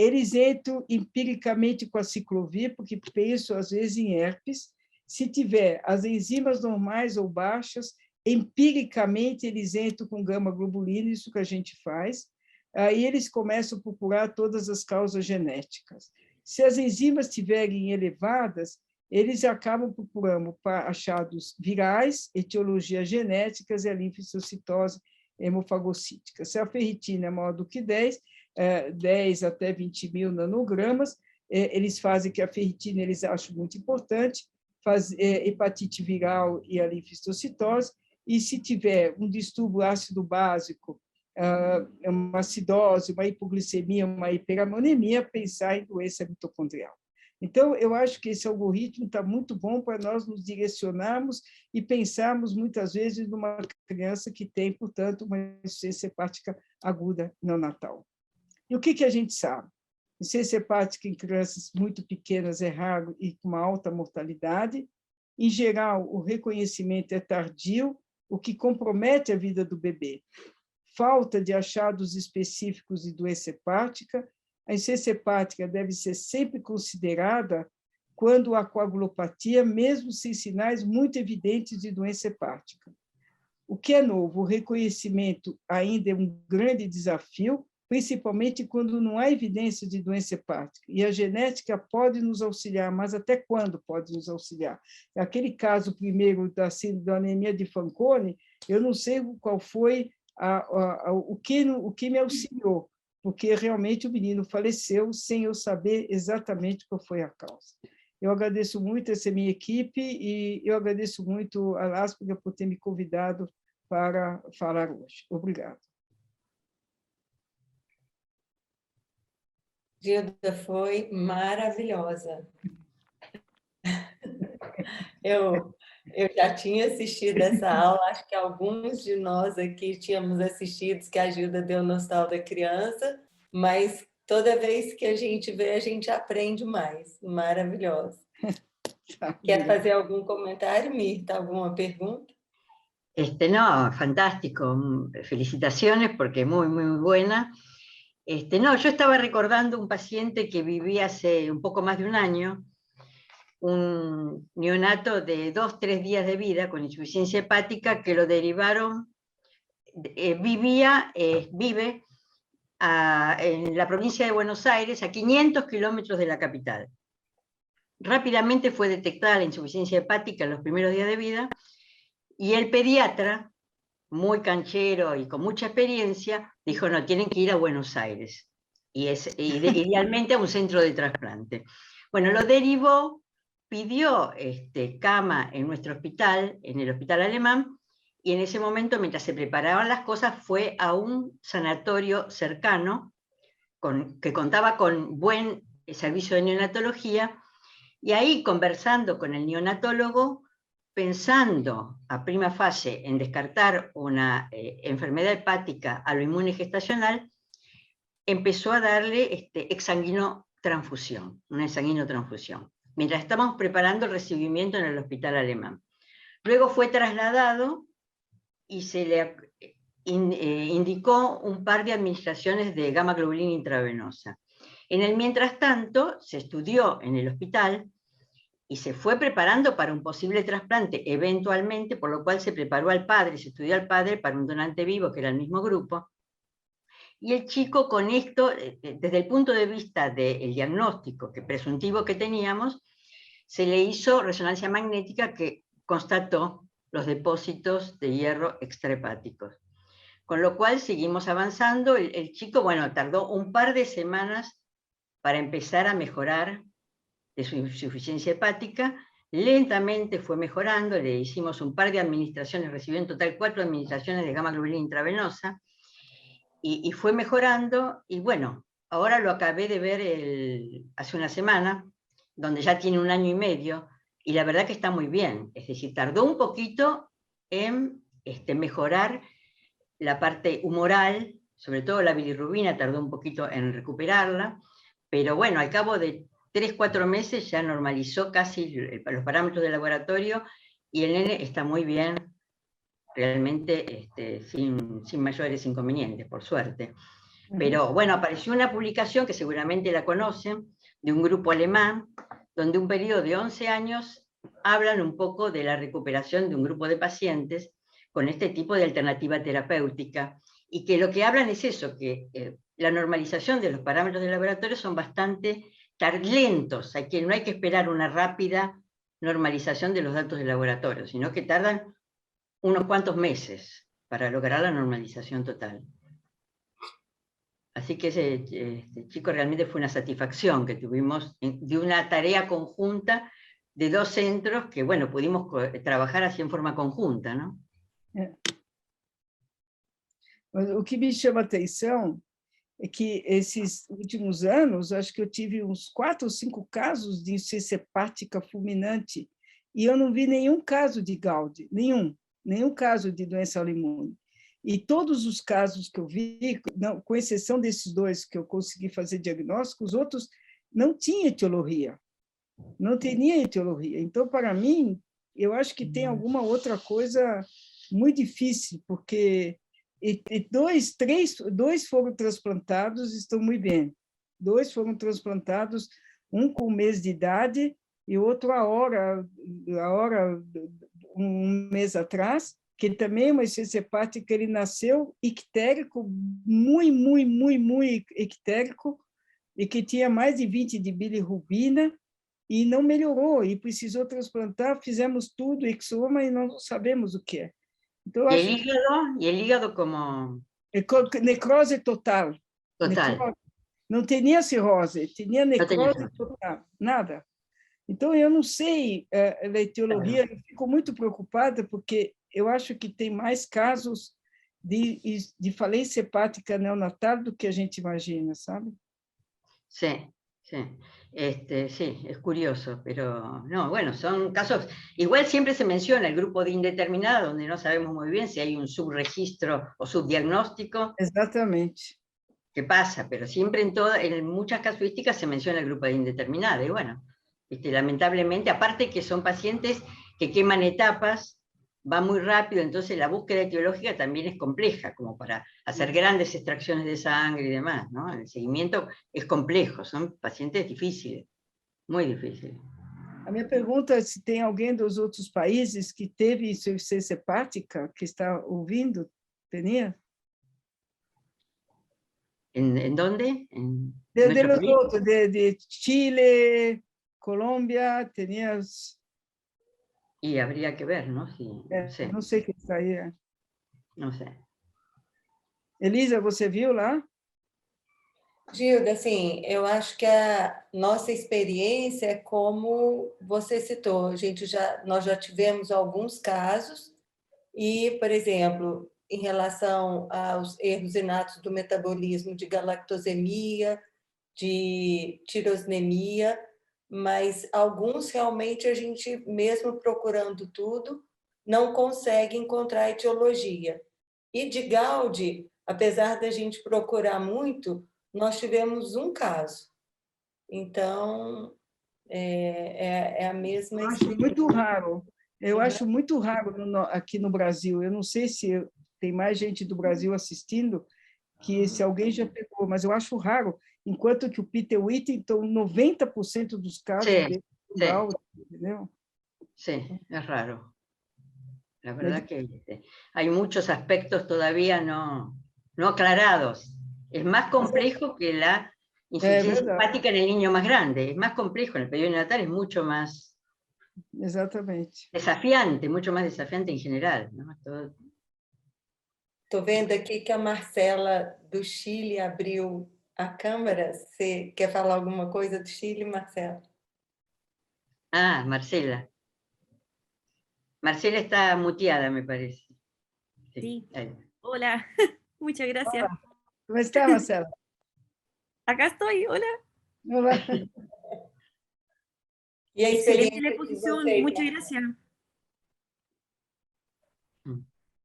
eles entram empiricamente com a ciclovir, porque pensam, às vezes, em herpes. Se tiver as enzimas normais ou baixas, empiricamente eles entram com gama-globulina, isso que a gente faz. Aí eles começam a procurar todas as causas genéticas. Se as enzimas estiverem elevadas, eles acabam procurando achados virais, etiologias genéticas e a linfocitose hemofagocítica. Se a ferritina é maior do que 10 até 20 mil nanogramas, eles fazem que a ferritina eles acham muito importante, faz hepatite viral e a linfocitose, e se tiver um distúrbio ácido básico, uma acidose, uma hipoglicemia, uma hiperamonemia, pensar em doença mitocondrial. Então, eu acho que esse algoritmo está muito bom para nós nos direcionarmos e pensarmos, muitas vezes, numa criança que tem, portanto, uma insuficiência hepática aguda neonatal. E o que a gente sabe? Insuficiência hepática em crianças muito pequenas é raro e com uma alta mortalidade. Em geral, o reconhecimento é tardio, o que compromete a vida do bebê. Falta de achados específicos de doença hepática. A insuficiência hepática deve ser sempre considerada quando há coagulopatia, mesmo sem sinais muito evidentes de doença hepática. O que é novo? O reconhecimento ainda é um grande desafio, principalmente quando não há evidência de doença hepática. E a genética pode nos auxiliar, mas até quando pode nos auxiliar? Aquele caso primeiro da anemia de Fanconi, eu não sei qual foi o que me auxiliou, porque realmente o menino faleceu sem eu saber exatamente qual foi a causa. Eu agradeço muito essa minha equipe e eu agradeço muito a Láspega por ter me convidado para falar hoje. Obrigado. Gilda, foi maravilhosa. Eu já tinha assistido essa aula, acho que alguns de nós aqui tínhamos assistido, que a Gilda deu no Hospital da Criança, mas toda vez que a gente vê, a gente aprende mais. Maravilhosa. Quer fazer algum comentário, Mirta? Alguma pergunta? No, fantástico. Felicitaciones porque muy, muy buena. No, yo estaba recordando un paciente que vivía hace un poco más de un año, un neonato de 2-3 días de vida con insuficiencia hepática que lo derivaron, vive en la provincia de Buenos Aires, a 500 kilómetros de la capital. Rápidamente fue detectada la insuficiencia hepática en los primeros días de vida y el pediatra, muy canchero y con mucha experiencia, dijo, no, tienen que ir a Buenos Aires, y idealmente a un centro de trasplante. Bueno, lo derivó, pidió cama en nuestro hospital, en el hospital alemán, y en ese momento, mientras se preparaban las cosas, fue a un sanatorio cercano, que contaba con buen servicio de neonatología, y ahí, conversando con el neonatólogo, pensando a prima fase en descartar una enfermedad hepática a lo inmune gestacional, empezó a darle exsanguinotransfusión, una exsanguinotransfusión, mientras estábamos preparando el recibimiento en el hospital alemán. Luego fue trasladado y se le indicó un par de administraciones de gamma globulina intravenosa. En el mientras tanto, se estudió en el hospital y se fue preparando para un posible trasplante eventualmente, por lo cual se preparó al padre, se estudió al padre para un donante vivo, que era el mismo grupo. Y el chico con esto, desde el punto de vista del diagnóstico presuntivo que teníamos, se le hizo resonancia magnética que constató los depósitos de hierro extrahepáticos. Con lo cual seguimos avanzando. El chico, bueno, tardó un par de semanas para empezar a mejorar de su insuficiencia hepática. Lentamente fue mejorando, le hicimos un par de administraciones, recibió en total 4 administraciones de gamma globulina intravenosa, y fue mejorando, y bueno, ahora lo acabé de ver hace una semana, donde ya tiene 1 año y medio, y la verdad que está muy bien. Es decir, tardó un poquito en mejorar la parte humoral, sobre todo la bilirrubina tardó un poquito en recuperarla, pero bueno, al cabo de 3-4 meses ya normalizó casi los parámetros del laboratorio y el nene está muy bien, realmente sin mayores inconvenientes, por suerte. Pero bueno, apareció una publicación que seguramente la conocen, de un grupo alemán, donde un periodo de 11 años hablan un poco de la recuperación de un grupo de pacientes con este tipo de alternativa terapéutica, y que lo que hablan es eso, que la normalización de los parámetros de laboratorio son bastante lentos, no hay que esperar una rápida normalización de los datos de laboratorio, sino que tardan unos cuantos meses para lograr la normalización total. Así que ese chico realmente fue una satisfacción que tuvimos de una tarea conjunta de dos centros que, bueno, pudimos trabajar así en forma conjunta, ¿no? Mas o que me chama a atenção é que esses últimos anos, acho que eu tive uns 4 ou 5 casos de insuficiência hepática fulminante, e eu não vi nenhum caso de Gaudy, nenhum caso de doença autoimune. E todos os casos que eu vi, não, com exceção desses 2 que eu consegui fazer diagnóstico, os outros não tinham etiologia, não tinha etiologia. Então, para mim, eu acho que tem alguma outra coisa muito difícil, porque dois foram transplantados, estão muito bem. 2 foram transplantados, um com 1 mês de idade e outro agora, um mês atrás, que também é uma insuficiência hepática, ele nasceu ictérico, muito ictérico, e que tinha mais de 20 de bilirrubina, e não melhorou, e precisou transplantar, fizemos tudo, exoma, e não sabemos o que é. Então, ¿Y el hígado como? Necrose total. Total. Necrose. Não tinha cirrose, tinha necrose total, nada. Então, eu não sei a etiologia, eu fico muito preocupada, porque eu acho que tem mais casos de falência hepática neonatal do que a gente imagina, sabe? Sí, sí. Sí, es curioso, pero no, bueno, son casos, igual siempre se menciona el grupo de indeterminada, donde no sabemos muy bien si hay un subregistro o subdiagnóstico. Exactamente. ¿Qué pasa? Pero siempre en muchas casuísticas se menciona el grupo de indeterminada, y bueno, lamentablemente, aparte que son pacientes que queman etapas, va muy rápido, entonces la búsqueda etiológica también es compleja, como para hacer grandes extracciones de sangre y demás, ¿no? El seguimiento es complejo, son pacientes difíciles, muy difíciles. A minha pergunta é se tem alguém dos outros países que teve insuficiência hepática, que está ouvindo, Tenia? ¿En dónde? De los outros, de Chile, Colômbia, tenías... Y habría que ver, ¿no? Sí, no sé. Não sei quem está aí. No sé. Elisa, você viu lá? Gilda, assim, eu acho que a nossa experiência é como você citou, nós já tivemos alguns casos e, por exemplo, em relação aos erros inatos do metabolismo de galactosemia, de tirosinemia, mas alguns realmente a gente, mesmo procurando tudo, não consegue encontrar etiologia. E de Gaudy, apesar da gente procurar muito, nós tivemos um caso. Então, é a mesma... Eu acho muito raro. Eu acho muito raro aqui no Brasil. Eu não sei se tem mais gente do Brasil assistindo, que se alguém já pegou, mas eu acho raro. Enquanto que o Peter Whittington, 90% dos casos dele é Gaudy, entendeu? Sí, es raro. La verdad que hay muchos aspectos todavía no aclarados. Es más complejo que la insuficiencia hepática en el niño más grande. Es más complejo, en el periodo neonatal es mucho más desafiante, mucho más desafiante en general, ¿no? Estou vendo aqui que a Marcela do Chile abriu a câmera. Você quer falar alguma coisa do Chile, Marcela? Ah, Marcela. Marcela está muteada, me parece. Sí. Hola, muchas gracias. Hola. ¿Cómo está, Marcela? Acá estoy, hola. Hola. E a excelente la exposición, muchas gracias.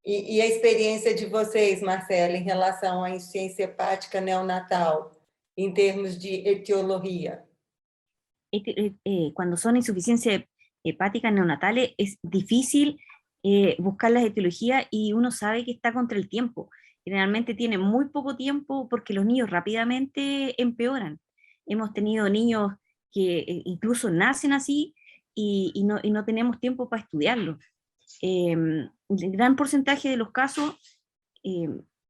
E a experiência de vocês, Marcela, em relação à insuficiência hepática neonatal, em termos de etiologia? Cuando son insuficiencias hepáticas neonatales es difícil buscar las etiologías y uno sabe que está contra el tiempo. generalmente tienen muy poco tiempo porque los niños rápidamente empeoran. Hemos tenido niños que incluso nacen así y no tenemos tiempo para estudiarlos. El gran porcentaje de los casos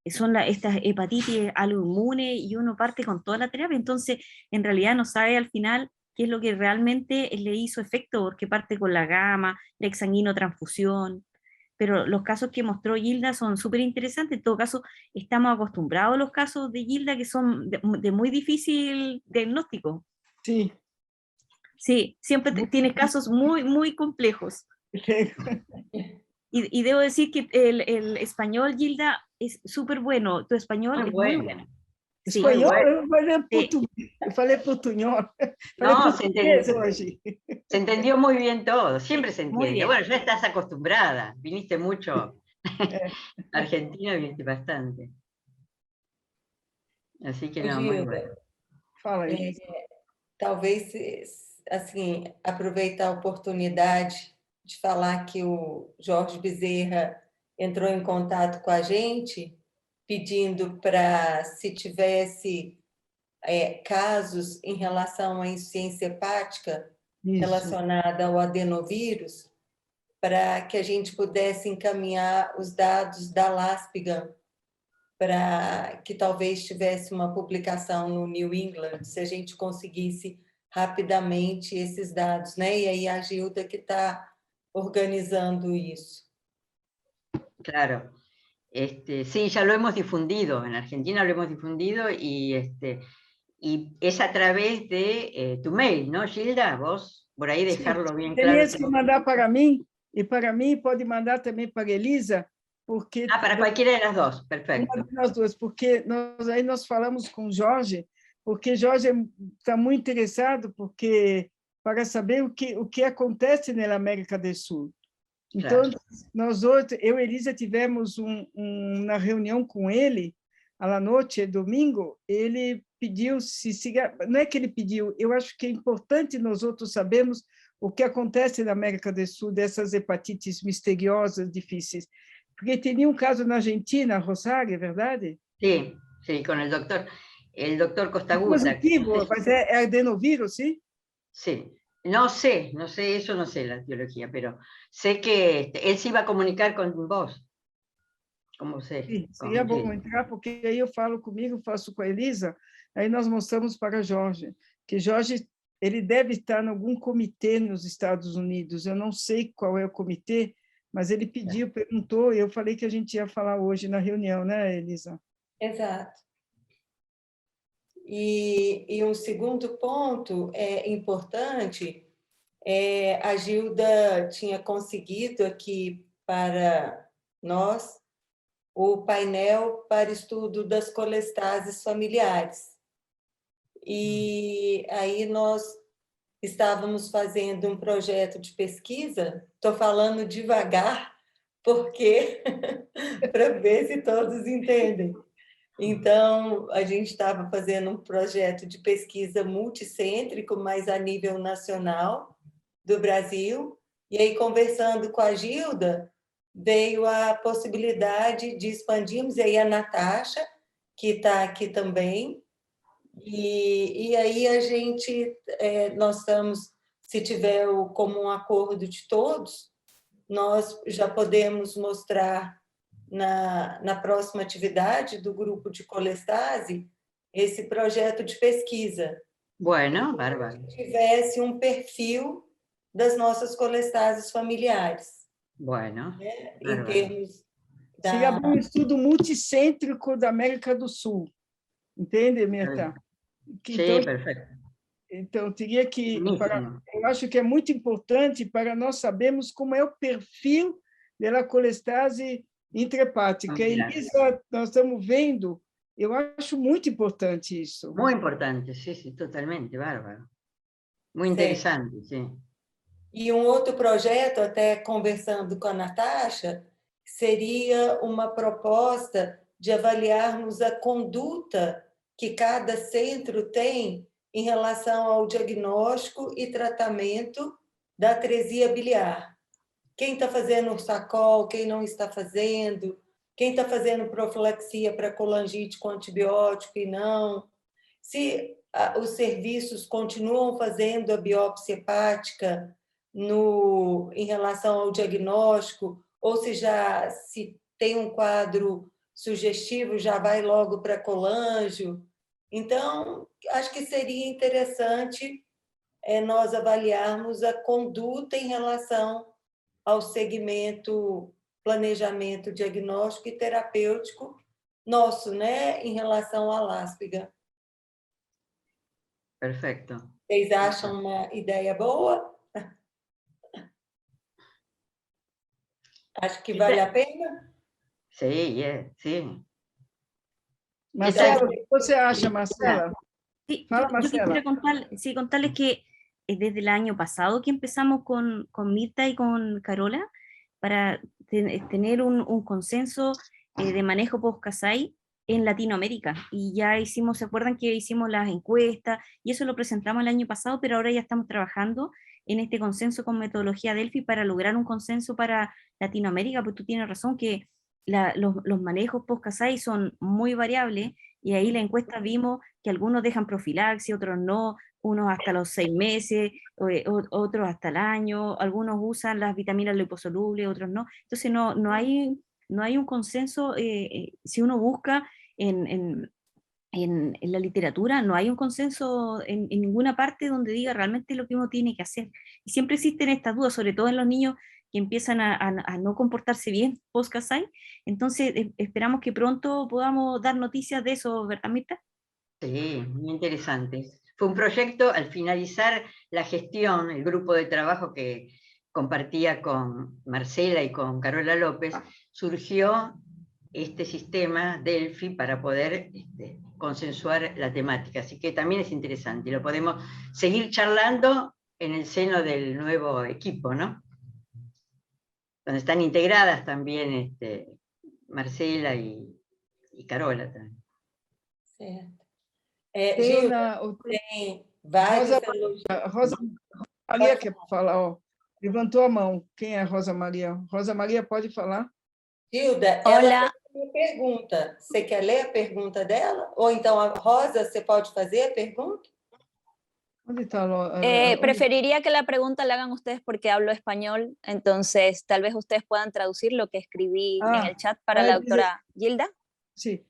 son estas hepatitis autoinmune y uno parte con toda la terapia, entonces en realidad no sabe al final qué es lo que realmente le hizo efecto, porque parte con la gama, la exsanguinotransfusión, pero los casos que mostró Gilda son súper interesantes. En todo caso, estamos acostumbrados a los casos de Gilda que son de muy difícil diagnóstico. Sí. Sí, siempre tienes casos muy, muy complejos. Y debo decir que el español, Gilda, es súper bueno. Tu español es muy bueno. Sí. Espanhol, eu falei portunhol. No, se entendió muy bien todo, siempre se entiende. Bueno, ya estás acostumbrada, viniste mucho a Argentina, viniste bastante. Así que no, muy bueno. Fala aí. Talvez, assim, aproveitar a oportunidade de falar que o Jorge Bezerra entrou em contato com a gente, pedindo para, se tivesse casos em relação à insuficiência hepática relacionada ao adenovírus, para que a gente pudesse encaminhar os dados da LASPGHAN, para que talvez tivesse uma publicação no New England, se a gente conseguisse rapidamente esses dados, né? E aí a Gilda que está organizando isso. Claro. Sí, ya lo hemos difundido, en Argentina lo hemos difundido y es a través de tu mail, ¿no, Gilda? Vos, por ahí dejarlo bien claro. Tenías que mandar para mí, y para mí pode mandar también para Elisa, porque... para cualquiera de las dos, perfecto. Uma das duas, porque nós falamos com Jorge, porque Jorge está muito interessado para saber o que acontece na América do Sul. Então, claro. Eu e Elisa tivemos uma reunião com ele, à noite, domingo, ele pediu, não é que ele pediu, eu acho que é importante nós outros sabermos o que acontece na América do Sul, dessas hepatites misteriosas, difíceis. Porque tenía un caso en Argentina, Rosario, ¿es verdad? Sí, sí, con el doctor Costaguta. Positivo, ¿es adenovirus, sí? Sí, no sé, eso no sé la etiología, pero sé que él se iba a comunicar con vos. Como sé. Sim, seria bom entrar, porque aí eu falo comigo, faço com a Elisa, aí nós mostramos para Jorge, que Jorge, ele deve estar em algum comitê nos Estados Unidos, eu não sei qual é o comitê, mas ele pediu, perguntou, e eu falei que a gente ia falar hoje na reunião, né, Elisa? Exato. E um segundo ponto importante, a Gilda tinha conseguido aqui para nós o painel para estudo das colestases familiares. E aí nós estávamos fazendo um projeto de pesquisa, estou falando devagar, porque para ver se todos entendem. Então, a gente estava fazendo um projeto de pesquisa multicêntrico, mas a nível nacional do Brasil, e aí, conversando com a Gilda, veio a possibilidade de expandirmos, e aí a Natasha, que está aqui também, e aí a gente, nós estamos, se tiver o comum acordo de todos, nós já podemos mostrar na próxima atividade do grupo de colestase esse projeto de pesquisa. Bueno, bárbaro. Que tivesse um perfil das nossas colestases familiares. Bueno, né? Em termos da... Seria um estudo multicêntrico da América do Sul. Entende, Mirta? Então, sim, perfeito. Então, teria que... eu acho que é muito importante para nós sabermos como é o perfil da colestase intrahepática. Elisa, nós estamos vendo, eu acho muito importante isso. Muito importante, sim, sim, totalmente, bárbaro. Muito interessante, sim. E um outro projeto, até conversando com a Natasha, seria uma proposta de avaliarmos a conduta que cada centro tem em relação ao diagnóstico e tratamento da atresia biliar. Quem está fazendo o SACOL, quem não está fazendo, quem está fazendo profilaxia para colangite com antibiótico e não, se os serviços continuam fazendo a biópsia hepática em relação ao diagnóstico, ou se tem um quadro sugestivo, já vai logo para colangio. Então, acho que seria interessante nós avaliarmos a conduta em relação ao segmento planejamento diagnóstico e terapêutico nosso, né, em relação à láspiga. Perfecto. Vocês acham uma ideia boa? Acho que vale a pena? Sí, sí. Marcela, o que você acha, Marcela? Sí, Fala, yo Marcela. quisiera contarles que desde el año pasado que empezamos con Mirta y con Carola para tener un consenso de manejo post-Kasai en Latinoamérica. Y ya hicimos, ¿se acuerdan que hicimos las encuestas? Y eso lo presentamos el año pasado, pero ahora ya estamos trabajando en este consenso con metodología Delphi para lograr un consenso para Latinoamérica, pues tú tienes razón que los manejos post-Kasai son muy variables, y ahí la encuesta vimos que algunos dejan profilaxis, otros no, unos hasta los 6 meses, otros hasta el año, algunos usan las vitaminas liposolubles, otros no. Entonces no hay un consenso, si uno busca en la literatura, no hay un consenso en ninguna parte donde diga realmente lo que uno tiene que hacer. Y siempre existen estas dudas, sobre todo en los niños que empiezan a no comportarse bien post-Kasai. Entonces esperamos que pronto podamos dar noticias de eso, ¿verdad, Mirta? Sí, muy interesante. Fue un proyecto, al finalizar la gestión, el grupo de trabajo que compartía con Marcela y con Carola López, surgió este sistema Delphi para poder consensuar la temática. Así que también es interesante y lo podemos seguir charlando en el seno del nuevo equipo, ¿no? Donde están integradas también Marcela y Carola también. Certo. Tem, Gil, tem vários elogios. Rosa Maria quer falar, ó. Levantou a mão. Quem é Rosa Maria? Rosa Maria pode falar? Gilda, ela fez uma pergunta. Você quer ler a pergunta dela? Ou então, a Rosa, você pode fazer a pergunta? Onde está? Preferiría que la pregunta la hagan ustedes porque hablo español, entonces tal vez ustedes puedan traducir lo que escribí en el chat para la doctora Gilda. Sim.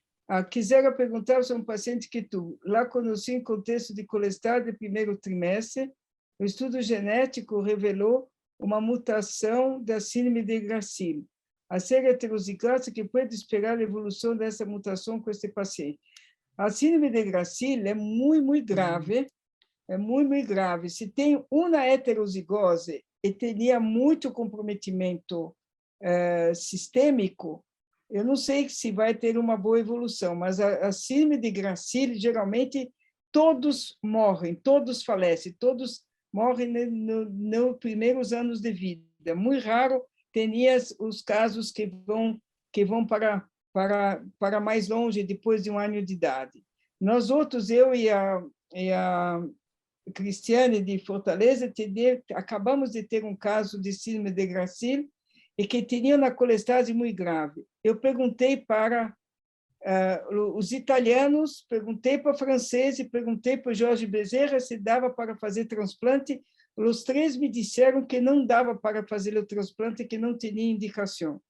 Quisera perguntar sobre um paciente que lá conheci em contexto de colesterol de primeiro trimestre, o estudo genético revelou uma mutação da síndrome de Gracile. A ser heterozigota que pode esperar a evolução dessa mutação com este paciente. A síndrome de Gracile é muito grave, muito grave. Se tem uma heterozigose e teria muito comprometimento sistêmico, eu não sei se vai ter uma boa evolução, mas a síndrome de Gracile, geralmente, todos morrem, todos falecem, todos morrem nos primeiros anos de vida. Muito raro teria os casos que vão para mais longe, depois de 1 ano de idade. Nós outros, eu e a Cristiane de Fortaleza, acabamos de ter um caso de síndrome de Gracile, e que tinham uma colestase muito grave. Eu perguntei para os italianos, perguntei para o francês e perguntei para o Jorge Bezerra se dava para fazer transplante. Os 3 me disseram que não dava para fazer o transplante, que não tinha indicação.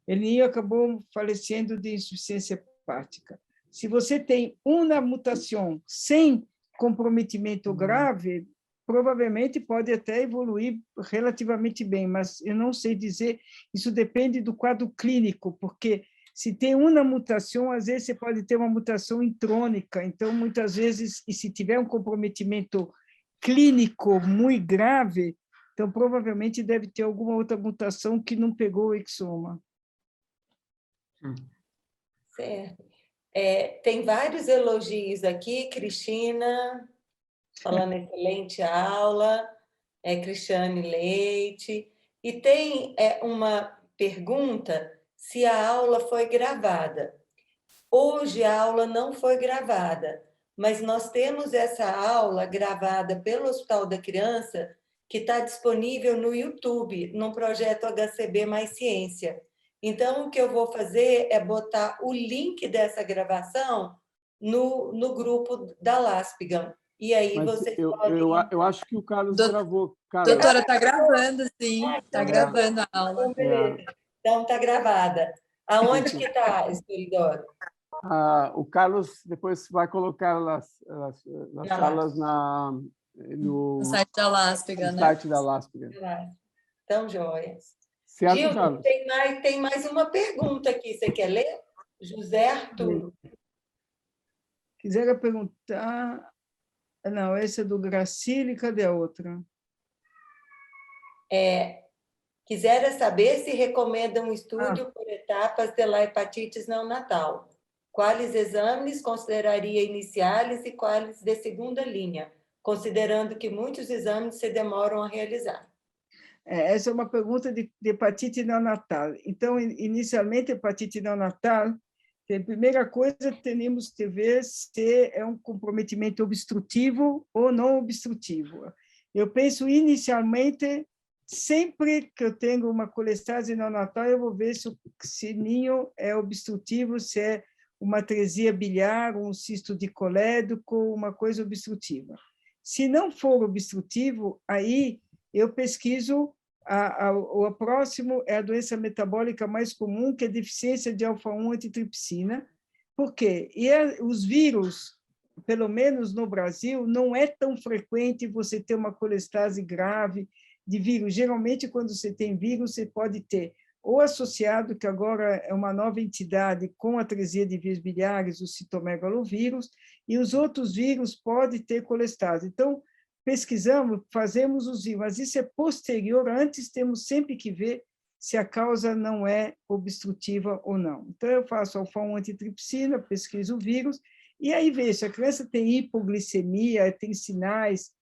Ele acabou falecendo de insuficiência hepática. Se você tem uma mutação sem comprometimento grave, provavelmente pode até evoluir relativamente bem, mas eu não sei dizer, isso depende do quadro clínico, porque se tem uma mutação, às vezes você pode ter uma mutação intrônica, então muitas vezes, e se tiver um comprometimento clínico muito grave, então provavelmente deve ter alguma outra mutação que não pegou o exoma. Certo. Tem vários elogios aqui, Cristina, falando excelente aula, Cristiane Leite, e tem uma pergunta se a aula foi gravada. Hoje a aula não foi gravada, mas nós temos essa aula gravada pelo Hospital da Criança, que está disponível no YouTube, no projeto HCB Mais Ciência. Então, o que eu vou fazer é botar o link dessa gravação no grupo da Láspigam. E aí vocês podem... Eu acho que o Carlos gravou. Carlos. Doutora, está gravando, sim. Está gravando a aula. Então, beleza. Então, está gravada. Aonde que está, Espiridoro? O Carlos depois vai colocar as salas no site da Láspigam, no site da Láspigam. Então, joia. Certo, Gil, Carlos? tem mais uma pergunta aqui. Você quer ler? José Arthur. Quisera perguntar... Não, essa é do Gracile, cadê a outra? Quisera saber se recomenda um estudo por etapas da hepatitis neonatal. Quais exames consideraria iniciais e quais de segunda linha, considerando que muitos exames se demoram a realizar? Essa é uma pergunta de hepatite neonatal. Então, inicialmente, hepatite neonatal, a primeira coisa, temos que ver se é um comprometimento obstrutivo ou não obstrutivo. Eu penso, inicialmente, sempre que eu tenho uma colestase neonatal, eu vou ver se ninho é obstrutivo, se é uma atresia biliar, um cisto de colédoco, uma coisa obstrutiva. Se não for obstrutivo, aí eu pesquiso, o próximo é a doença metabólica mais comum, que é a deficiência de alfa-1 antitripsina. Por quê? E os vírus, pelo menos no Brasil, não é tão frequente você ter uma colestase grave de vírus. Geralmente, quando você tem vírus, você pode ter ou associado, que agora é uma nova entidade, com atresia de vias biliares, o citomegalovírus, e os outros vírus podem ter colestase. Então, pesquisamos, fazemos os vírus, mas isso é posterior, antes temos sempre que ver se a causa não é obstrutiva ou não. Então, eu faço alfa-1 antitripsina, pesquiso o vírus, e aí vejo se a criança tem hipoglicemia, tem sinais,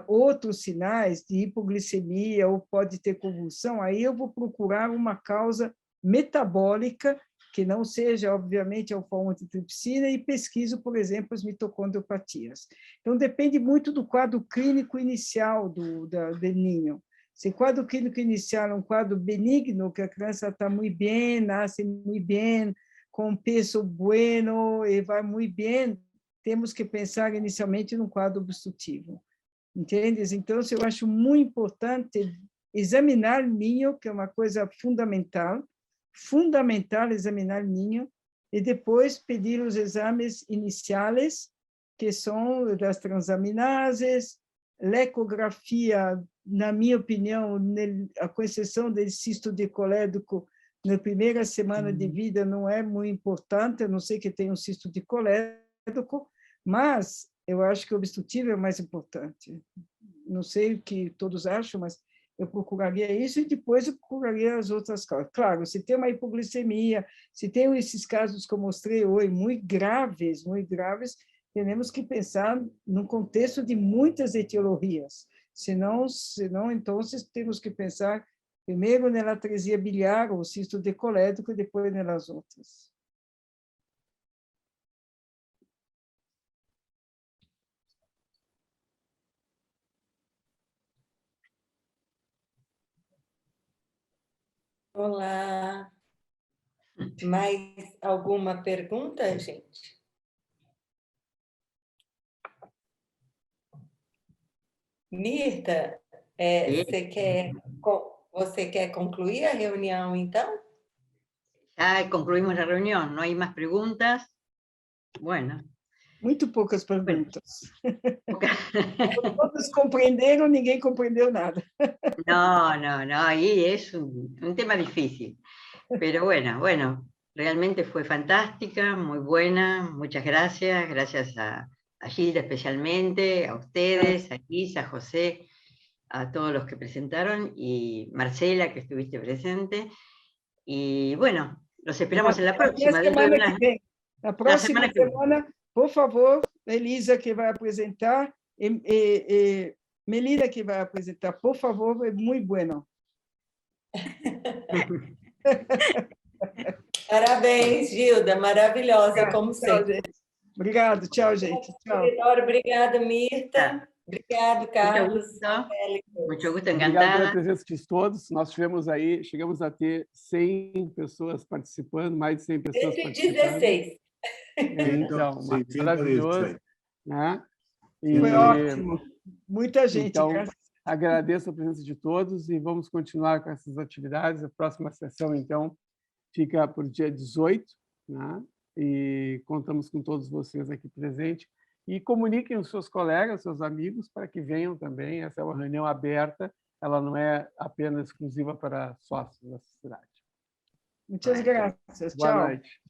outros sinais de hipoglicemia, ou pode ter convulsão, aí eu vou procurar uma causa metabólica, que não seja, obviamente, alfa-1 antitripsina, e pesquiso, por exemplo, as mitocondriopatias. Então, depende muito do quadro clínico inicial do ninho. Se o quadro clínico inicial é um quadro benigno, que a criança está muito bem, nasce muito bem, com peso bueno, e vai muito bem, temos que pensar inicialmente num quadro obstrutivo. Entendes? Então, eu acho muito importante examinar o ninho, que é uma coisa fundamental examinar o ninho, e depois pedir os exames iniciais, que são das transaminases, ecografia, na minha opinião, com exceção do cisto de colédoco, na primeira semana de vida não é muito importante, a não ser que tenha um cisto de colédoco, mas eu acho que o obstrutivo é mais importante. Não sei o que todos acham, mas eu procuraria isso e depois eu procuraria as outras causas. Claro, se tem uma hipoglicemia, se tem esses casos que eu mostrei hoje, muito graves, temos que pensar num contexto de muitas etiologias. Senão, então, temos que pensar primeiro na atresia biliar ou cisto de colédoco e depois nas outras. Olá. Mais alguma pergunta, gente? Mirta, você quer concluir a reunião, então? Ya concluimos la reunión, ¿no hay más preguntas? Bueno. Muito poucas perguntas. Todos compreenderam, ninguém compreendeu nada. No, ahí es un tema difícil. Pero bueno, realmente fue fantástica, muy buena, muchas gracias. Gracias a Gilda especialmente, a ustedes, a Lisa, a José, a todos los que presentaron, y Marcela, que estuviste presente. Y bueno, los esperamos en la próxima. Na próxima semana, por favor, Elisa que vai apresentar, Melina que vai apresentar, por favor, é muito bueno. Parabéns, Gilda, maravilhosa, como sempre. Obrigado, tchau, gente. Tchau. Obrigada, Mirta. Obrigado, Carlos. Mucho gusto, Obrigado encantada. pela presença de todos. Nós chegamos a ter 100 pessoas participando, mais de 100 pessoas participando. 116. Então, maravilhoso, né? Foi ótimo. Muita gente. Então, agradeço a presença de todos e vamos continuar com essas atividades. A próxima sessão, então, fica por dia 18, né? E contamos com todos vocês aqui presentes. E comuniquem os seus colegas, seus amigos, para que venham também. Essa é uma reunião aberta, ela não é apenas exclusiva para sócios da sociedade. Muitas graças. Boa Tchau. noite.